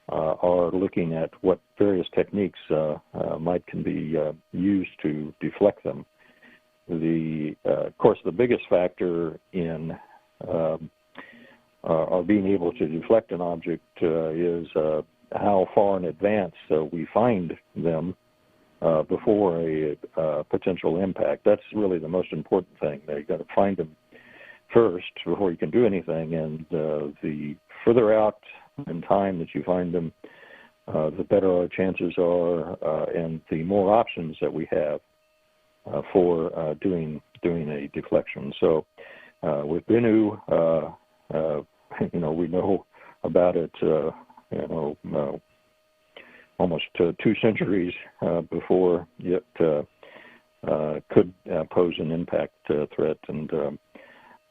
our looking at what various techniques can be used to deflect them. Of course, the biggest factor in our being able to deflect an object is how far in advance we find them before a potential impact. That's really the most important thing. You've got to find them first before you can do anything, and the further out in time that you find them, the better our chances are, and the more options that we have for doing a deflection. So with Bennu, we know about it, almost 2 centuries before it could pose an impact threat, and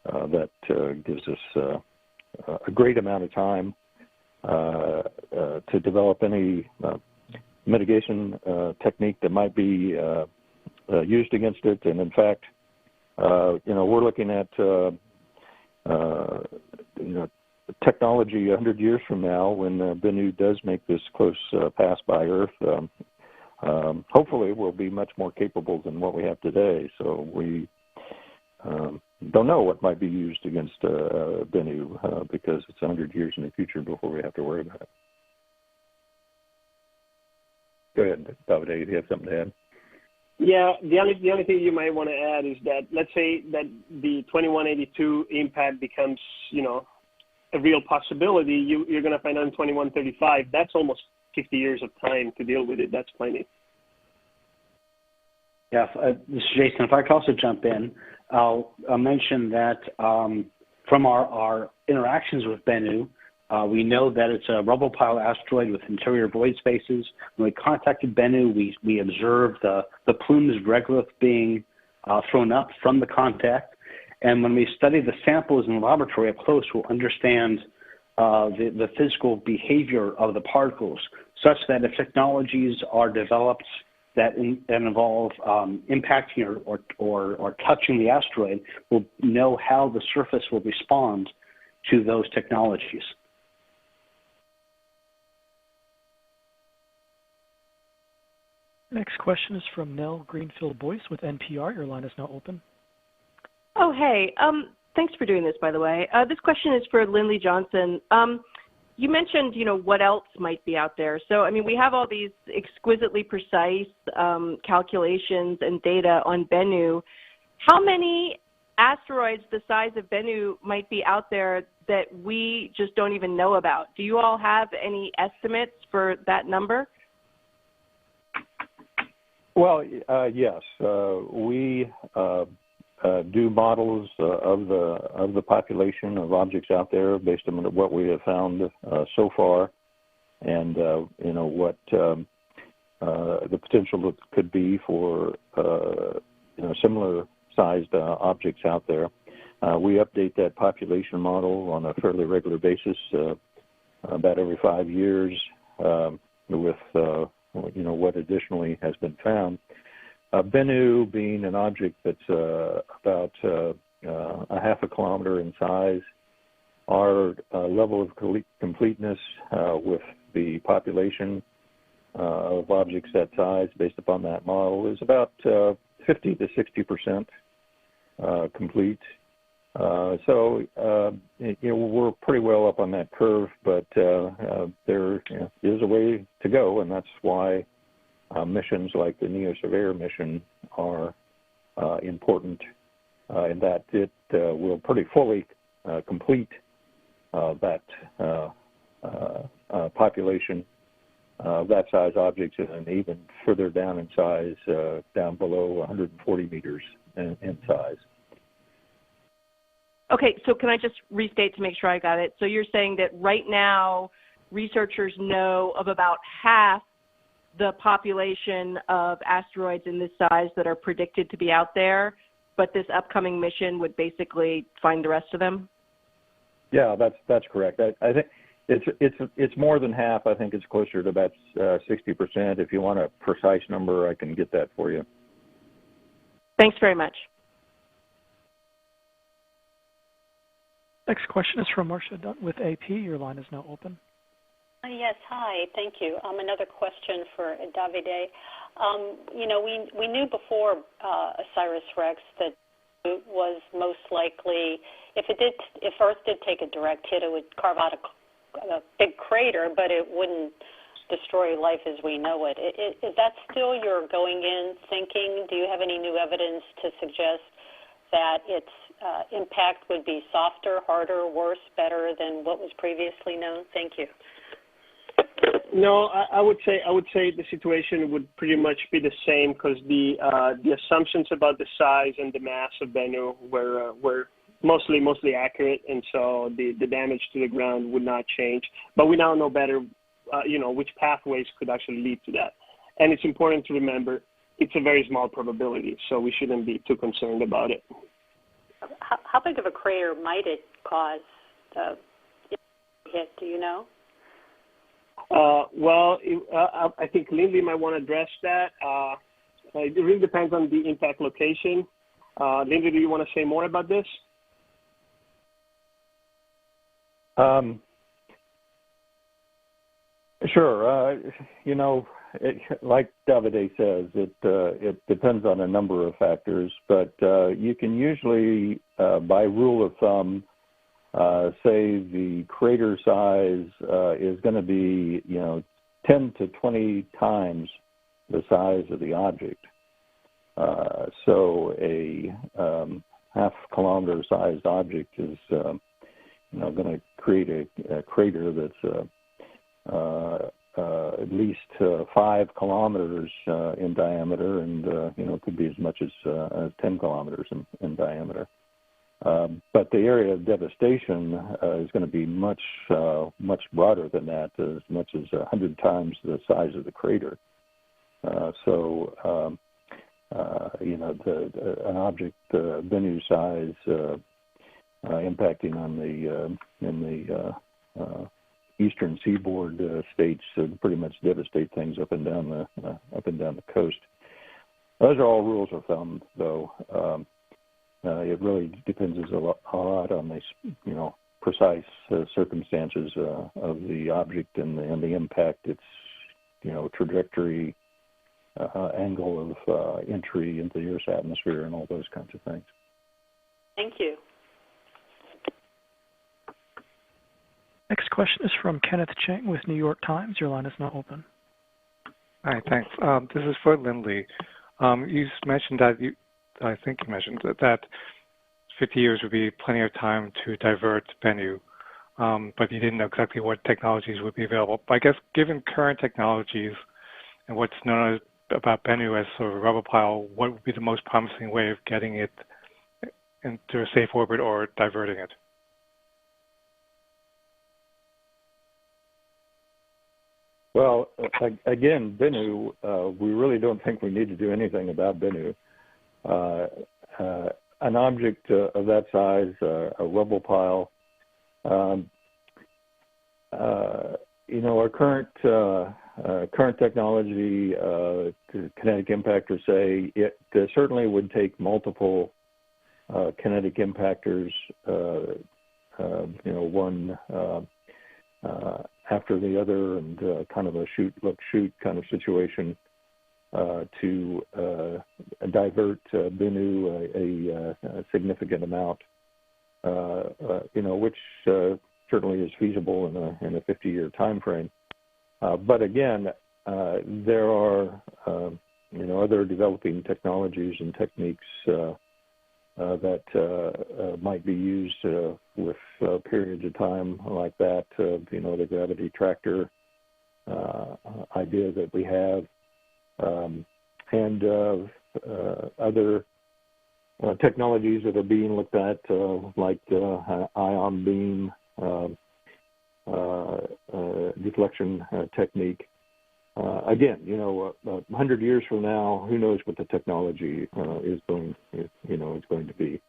that gives us a great amount of time to develop any mitigation technique that might be used against it. And in fact, we're looking at technology 100 years from now, when Bennu does make this close pass by Earth. Hopefully, we'll be much more capable than what we have today. So we don't know what might be used against Bennu because it's 100 years in the future before we have to worry about it. Go ahead, Davide. Do you have something to add? Yeah, the only thing you might want to add is that, let's say that the 2182 impact becomes, a real possibility. You're going to find out in 2135. That's almost 50 years of time to deal with it. That's plenty. Yeah, this is Jason. If I could also jump in, I'll mention that from our interactions with Bennu, we know that it's a rubble pile asteroid with interior void spaces. When we contacted Bennu, we observed the plumes of regolith being thrown up from the contact. And when we study the samples in the laboratory up close, we'll understand the physical behavior of the particles, such that if technologies are developed that involve impacting or touching the asteroid, we'll know how the surface will respond to those technologies. Next question is from Nell Greenfield-Boyce with NPR. Your line is now open. Oh, hey. Thanks for doing this, by the way. This question is for Lindley Johnson. You mentioned, what else might be out there. So, we have all these exquisitely precise calculations and data on Bennu. How many asteroids the size of Bennu might be out there that we just don't even know about? Do you all have any estimates for that number? Well, yes. We do models of the population of objects out there based on what we have found so far, and what the potential could be for similar sized objects out there. We update that population model on a fairly regular basis, about every 5 years, with what additionally has been found. Bennu being an object that's about a half a kilometer in size, our level of completeness with the population of objects that size based upon that model is about 50 to 60% complete. So we're pretty well up on that curve, but there is a way to go, and that's why missions like the NEO-Surveyor mission are important in that it will pretty fully complete that population of that size objects, and even further down in size, down below 140 meters in size. Okay, so can I just restate to make sure I got it? So you're saying that right now researchers know of about half the population of asteroids in this size that are predicted to be out there, but this upcoming mission would basically find the rest of them? Yeah, that's correct. I think it's more than half. I think it's closer to about 60%. If you want a precise number, I can get that for you. Thanks very much. Next question is from Marcia Dunn with AP. Your line is now open. Yes, hi, thank you. Another question for Davide. We knew before OSIRIS-REx that it was most likely, if Earth did take a direct hit, it would carve out a big crater, but it wouldn't destroy life as we know it. Is that still your going in thinking? Do you have any new evidence to suggest that its impact would be softer, harder, worse, better than what was previously known? Thank you. No, I would say the situation would pretty much be the same, because the assumptions about the size and the mass of Bennu were mostly accurate, and so the damage to the ground would not change. But we now know better, which pathways could actually lead to that. And it's important to remember it's a very small probability, so we shouldn't be too concerned about it. How big of a crater might it cause hit? Do you know? I think Lindley might want to address that. It really depends on the impact location. Lindley, do you want to say more about this? Sure. Like Davide says, it depends on a number of factors, but you can usually, by rule of thumb, say the crater size is going to be, 10 to 20 times the size of the object. So a half-kilometer sized object is, going to create a crater that's at least 5 kilometers in diameter, and it could be as much as 10 kilometers in diameter. But the area of devastation is going to be much broader than that, as much as 100 times the size of the crater. An object Bennu size impacting on the eastern seaboard states pretty much devastate things up and down the coast. Those are all rules of thumb, though. It really depends a lot on the precise circumstances of the object and the impact, its trajectory, angle of entry into the Earth's atmosphere, and all those kinds of things. Thank you. Next question is from Kenneth Chang with New York Times. Your line is now open. Hi, thanks. This is for Lindley. You mentioned that I think you mentioned that 50 years would be plenty of time to divert Bennu, but you didn't know exactly what technologies would be available. But I guess given current technologies and what's known about Bennu as sort of a rubble pile, what would be the most promising way of getting it into a safe orbit or diverting it? Well, again, Bennu, we really don't think we need to do anything about Bennu. An object of that size, a rubble pile, our current technology, kinetic impactors say it certainly would take multiple kinetic impactors, one after the other, and kind of a shoot kind of situation to divert Bennu a significant amount, which certainly is feasible in a 50-year time frame. But again, there are other developing technologies and techniques that might be used with periods of time like that. The gravity tractor idea that we have, and other technologies that are being looked at, like ion beam deflection technique. Again, 100 years from now, who knows what the technology is going to be.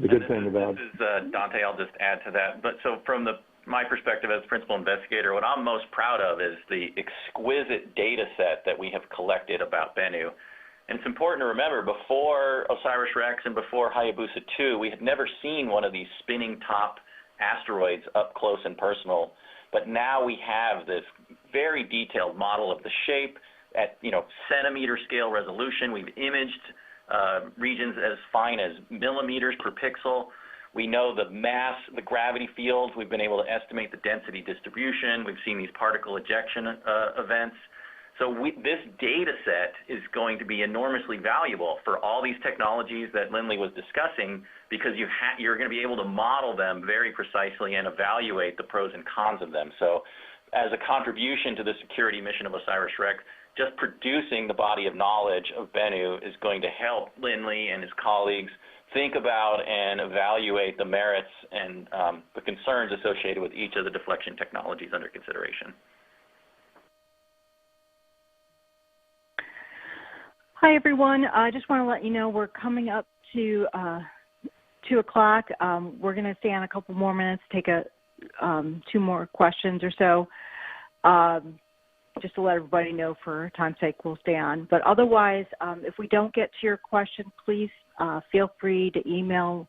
The good thing about this is Dante. I'll just add to that. But so from my perspective as principal investigator, what I'm most proud of is the exquisite data set that we have collected about Bennu. And it's important to remember, before OSIRIS-REx and before Hayabusa 2, we had never seen one of these spinning top asteroids up close and personal. But now we have this very detailed model of the shape at centimeter scale resolution. We've imaged regions as fine as millimeters per pixel. We know the mass, the gravity fields. We've been able to estimate the density distribution. We've seen these particle ejection events. So this data set is going to be enormously valuable for all these technologies that Lindley was discussing, because you're going to be able to model them very precisely and evaluate the pros and cons of them. So as a contribution to the security mission of OSIRIS-REx, just producing the body of knowledge of Bennu is going to help Lindley and his colleagues think about and evaluate the merits and the concerns associated with each of the deflection technologies under consideration. Hi, everyone. I just want to let you know we're coming up to 2 o'clock. We're going to stay on a couple more minutes, take 2 more questions or so. Just to let everybody know, for time's sake, we'll stay on. But otherwise, if we don't get to your question, please feel free to email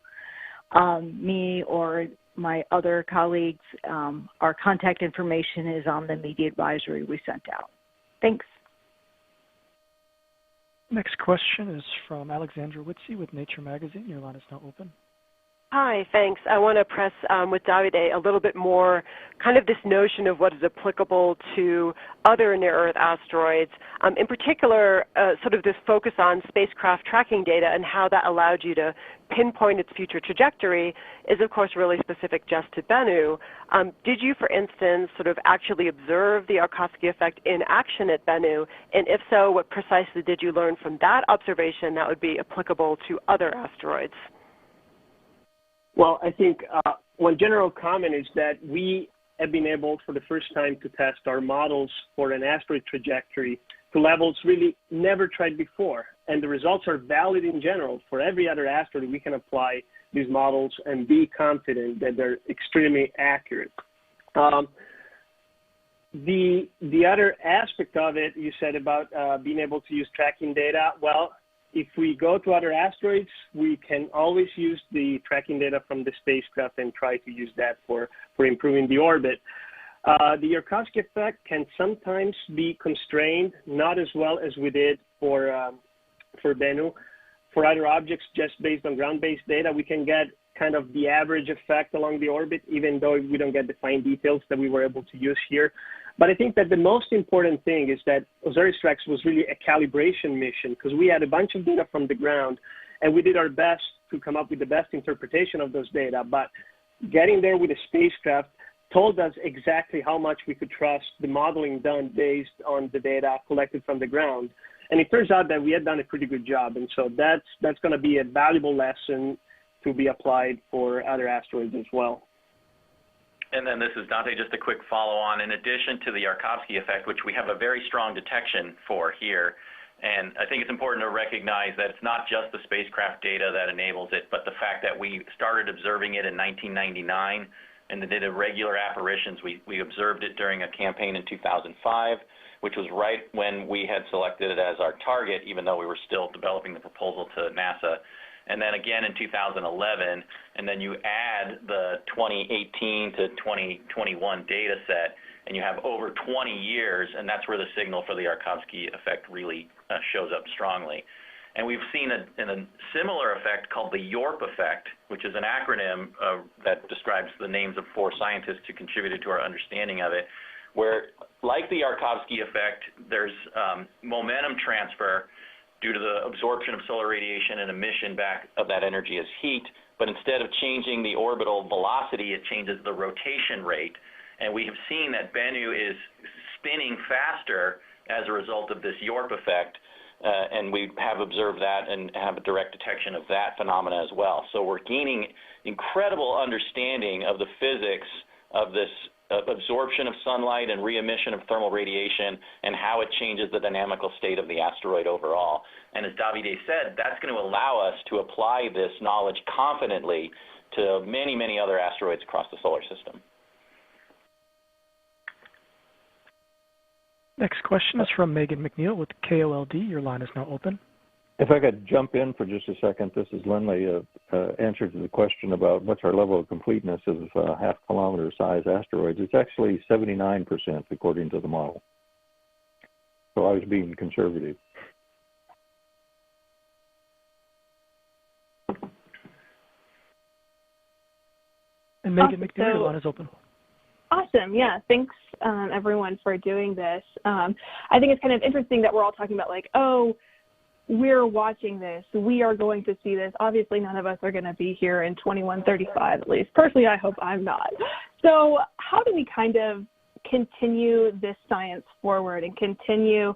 me or my other colleagues. Our contact information is on the media advisory we sent out. Thanks. Next question is from Alexandra Witze with Nature Magazine. Your line is now open. Hi, thanks. I want to press with Davide a little bit more kind of this notion of what is applicable to other near-Earth asteroids, in particular sort of this focus on spacecraft tracking data and how that allowed you to pinpoint its future trajectory is, of course, really specific just to Bennu. Did you, for instance, sort of actually observe the Arkosky effect in action at Bennu? And if so, what precisely did you learn from that observation that would be applicable to other asteroids? Well, I think one general comment is that we have been able for the first time to test our models for an asteroid trajectory to levels really never tried before. And the results are valid in general. For every other asteroid, we can apply these models and be confident that they're extremely accurate. The other aspect of it, you said about being able to use tracking data. Well, if we go to other asteroids, we can always use the tracking data from the spacecraft and try to use that for improving the orbit. The Arkosky effect can sometimes be constrained, not as well as we did for Bennu. For other objects, just based on ground-based data, we can get kind of the average effect along the orbit, even though we don't get the fine details that we were able to use here. But I think that the most important thing is that OSIRIS-REx was really a calibration mission, because we had a bunch of data from the ground, and we did our best to come up with the best interpretation of those data. But getting there with a spacecraft told us exactly how much we could trust the modeling done based on the data collected from the ground. And it turns out that we had done a pretty good job. And so that's going to be a valuable lesson to be applied for other asteroids as well. And then this is Dante, just a quick follow-on. In addition to the Yarkovsky effect, which we have a very strong detection for here, and I think it's important to recognize that it's not just the spacecraft data that enables it, but the fact that we started observing it in 1999 and did irregular apparitions. We observed it during a campaign in 2005, which was right when we had selected it as our target, even though we were still developing the proposal to NASA. And then again in 2011, and then you add the 2018 to 2021 data set, and you have over 20 years, and that's where the signal for the Yarkovsky effect really shows up strongly. And we've seen a similar effect called the YORP effect, which is an acronym that describes the names of 4 scientists who contributed to our understanding of it, where, like the Yarkovsky effect, there's momentum transfer due to the absorption of solar radiation and emission back of that energy as heat, but instead of changing the orbital velocity, it changes the rotation rate. And we have seen that Bennu is spinning faster as a result of this YORP effect, and we have observed that and have a direct detection of that phenomena as well. So we're gaining incredible understanding of the physics of this absorption of sunlight and re-emission of thermal radiation and how it changes the dynamical state of the asteroid overall. And as Davide said, that's going to allow us to apply this knowledge confidently to many, many other asteroids across the solar system. Next question is from Megan McNeil with KOLD. Your line is now open. If I could jump in for just a second, this is Lindley. Answer to the question about what's our level of completeness of half-kilometer size asteroids. It's actually 79% according to the model. So I was being conservative. And Megan McNeil, your line is open. Awesome. Yeah. Thanks, everyone, for doing this. I think it's kind of interesting that we're all talking about, like, oh, we're watching this. We are going to see this. Obviously, none of us are going to be here in 2135, at least. Personally, I hope I'm not. So how do we kind of continue this science forward and continue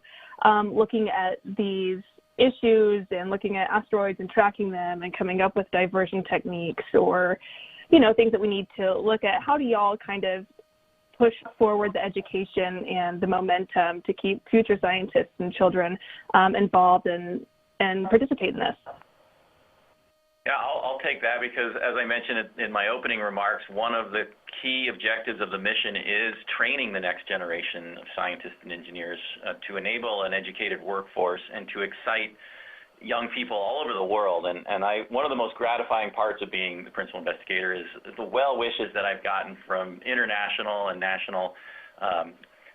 looking at these issues and looking at asteroids and tracking them and coming up with diversion techniques or, you know, things that we need to look at? How do y'all kind of push forward the education and the momentum to keep future scientists and children involved and participate in this? Yeah, I'll take that because, as I mentioned in my opening remarks, one of the key objectives of the mission is training the next generation of scientists and engineers to enable an educated workforce and to excite young people all over the world. And one of the most gratifying parts of being the principal investigator is the well wishes that I've gotten from international and national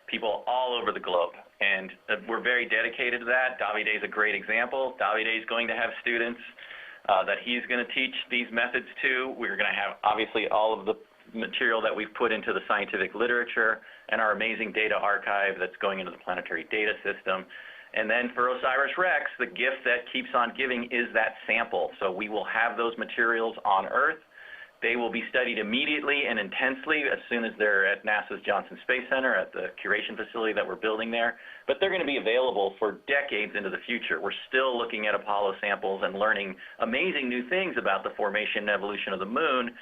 people all over the globe. And we're very dedicated to that. Davide is a great example. Davide is going to have students that he's going to teach these methods to. We're going to have, obviously, all of the material that we've put into the scientific literature and our amazing data archive that's going into the planetary data system. And then for OSIRIS-REx, the gift that keeps on giving is that sample. So we will have those materials on Earth. They will be studied immediately and intensely as soon as they're at NASA's Johnson Space Center at the curation facility that we're building there. But they're going to be available for decades into the future. We're still looking at Apollo samples and learning amazing new things about the formation and evolution of the moon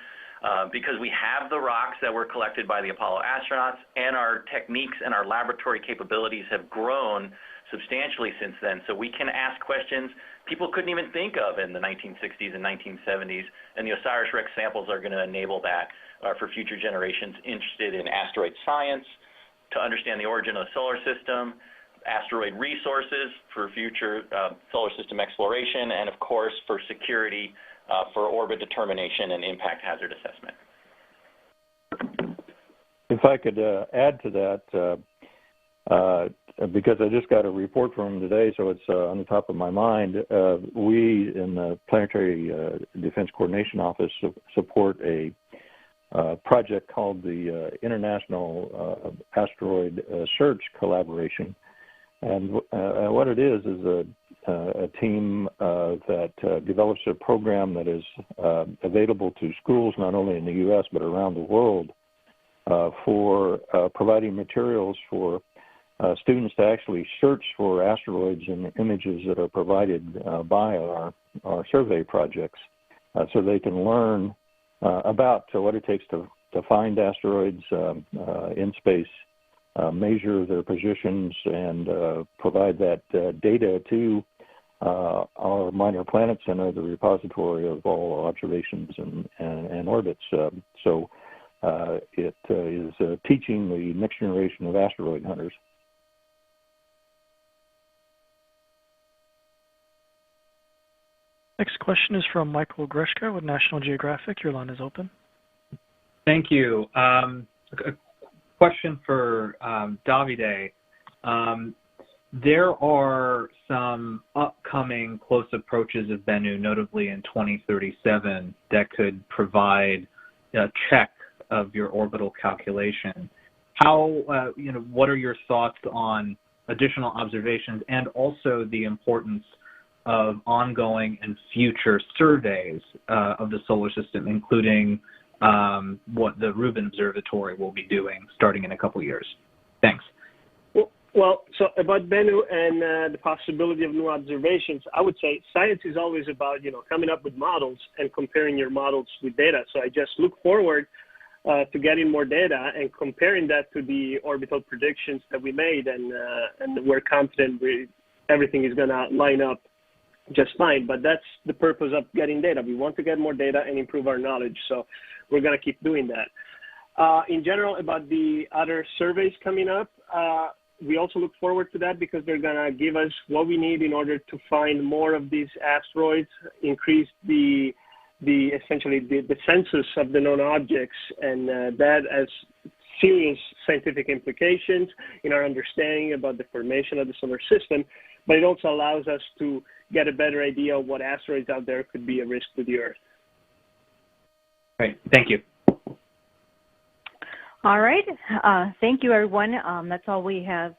because we have the rocks that were collected by the Apollo astronauts, and our techniques and our laboratory capabilities have grown substantially since then. So we can ask questions people couldn't even think of in the 1960s and 1970s, and the OSIRIS-REx samples are going to enable that for future generations interested in asteroid science, to understand the origin of the solar system, asteroid resources for future solar system exploration, and of course for security for orbit determination and impact hazard assessment. If I could add to that, because I just got a report from them today, so it's on the top of my mind. We in the Planetary Defense Coordination Office support a project called the International Asteroid Search Collaboration. And what it is a team that develops a program that is available to schools not only in the U.S. but around the world for providing materials for students to actually search for asteroids in the images that are provided by our survey projects, so they can learn about what it takes to find asteroids in space, measure their positions, and provide that data to our Minor Planet Center, the repository of all observations and orbits. So it is teaching the next generation of asteroid hunters. Next question is from Michael Greshka with National Geographic. Your line is open. Thank you. A question for Davide. There are some upcoming close approaches of Bennu, notably in 2037, that could provide a check of your orbital calculation. How, what are your thoughts on additional observations and also the importance of ongoing and future surveys of the solar system, including what the Rubin Observatory will be doing starting in a couple years? Thanks. Well, so about Bennu and the possibility of new observations, I would say science is always about, coming up with models and comparing your models with data. So I just look forward to getting more data and comparing that to the orbital predictions that we made, and we're confident everything is going to line up just fine. But that's the purpose of getting data. We want to get more data and improve our knowledge, so we're going to keep doing that. In general, about the other surveys coming up, we also look forward to that because they're going to give us what we need in order to find more of these asteroids, increase essentially the census of the known objects, and that has serious scientific implications in our understanding about the formation of the solar system, but it also allows us to get a better idea of what asteroids out there could be a risk to the Earth. Great. Thank you. All right. Thank you, everyone. That's all we have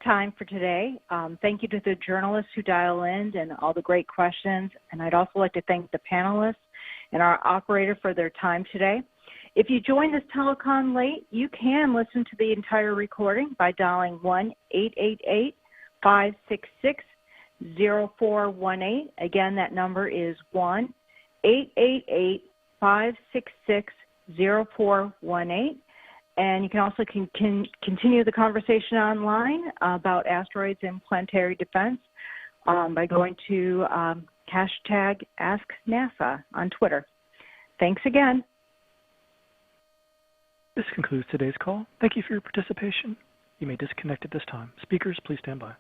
time for today. Thank you to the journalists who dial in and all the great questions. And I'd also like to thank the panelists and our operator for their time today. If you joined this telecon late, you can listen to the entire recording by dialing 1-888-566-0418. Again, that number is 1-888-566-0418. And you can also continue the conversation online about asteroids and planetary defense by going to hashtag AskNASA on Twitter. Thanks again. This concludes today's call. Thank you for your participation. You may disconnect at this time. Speakers, please stand by.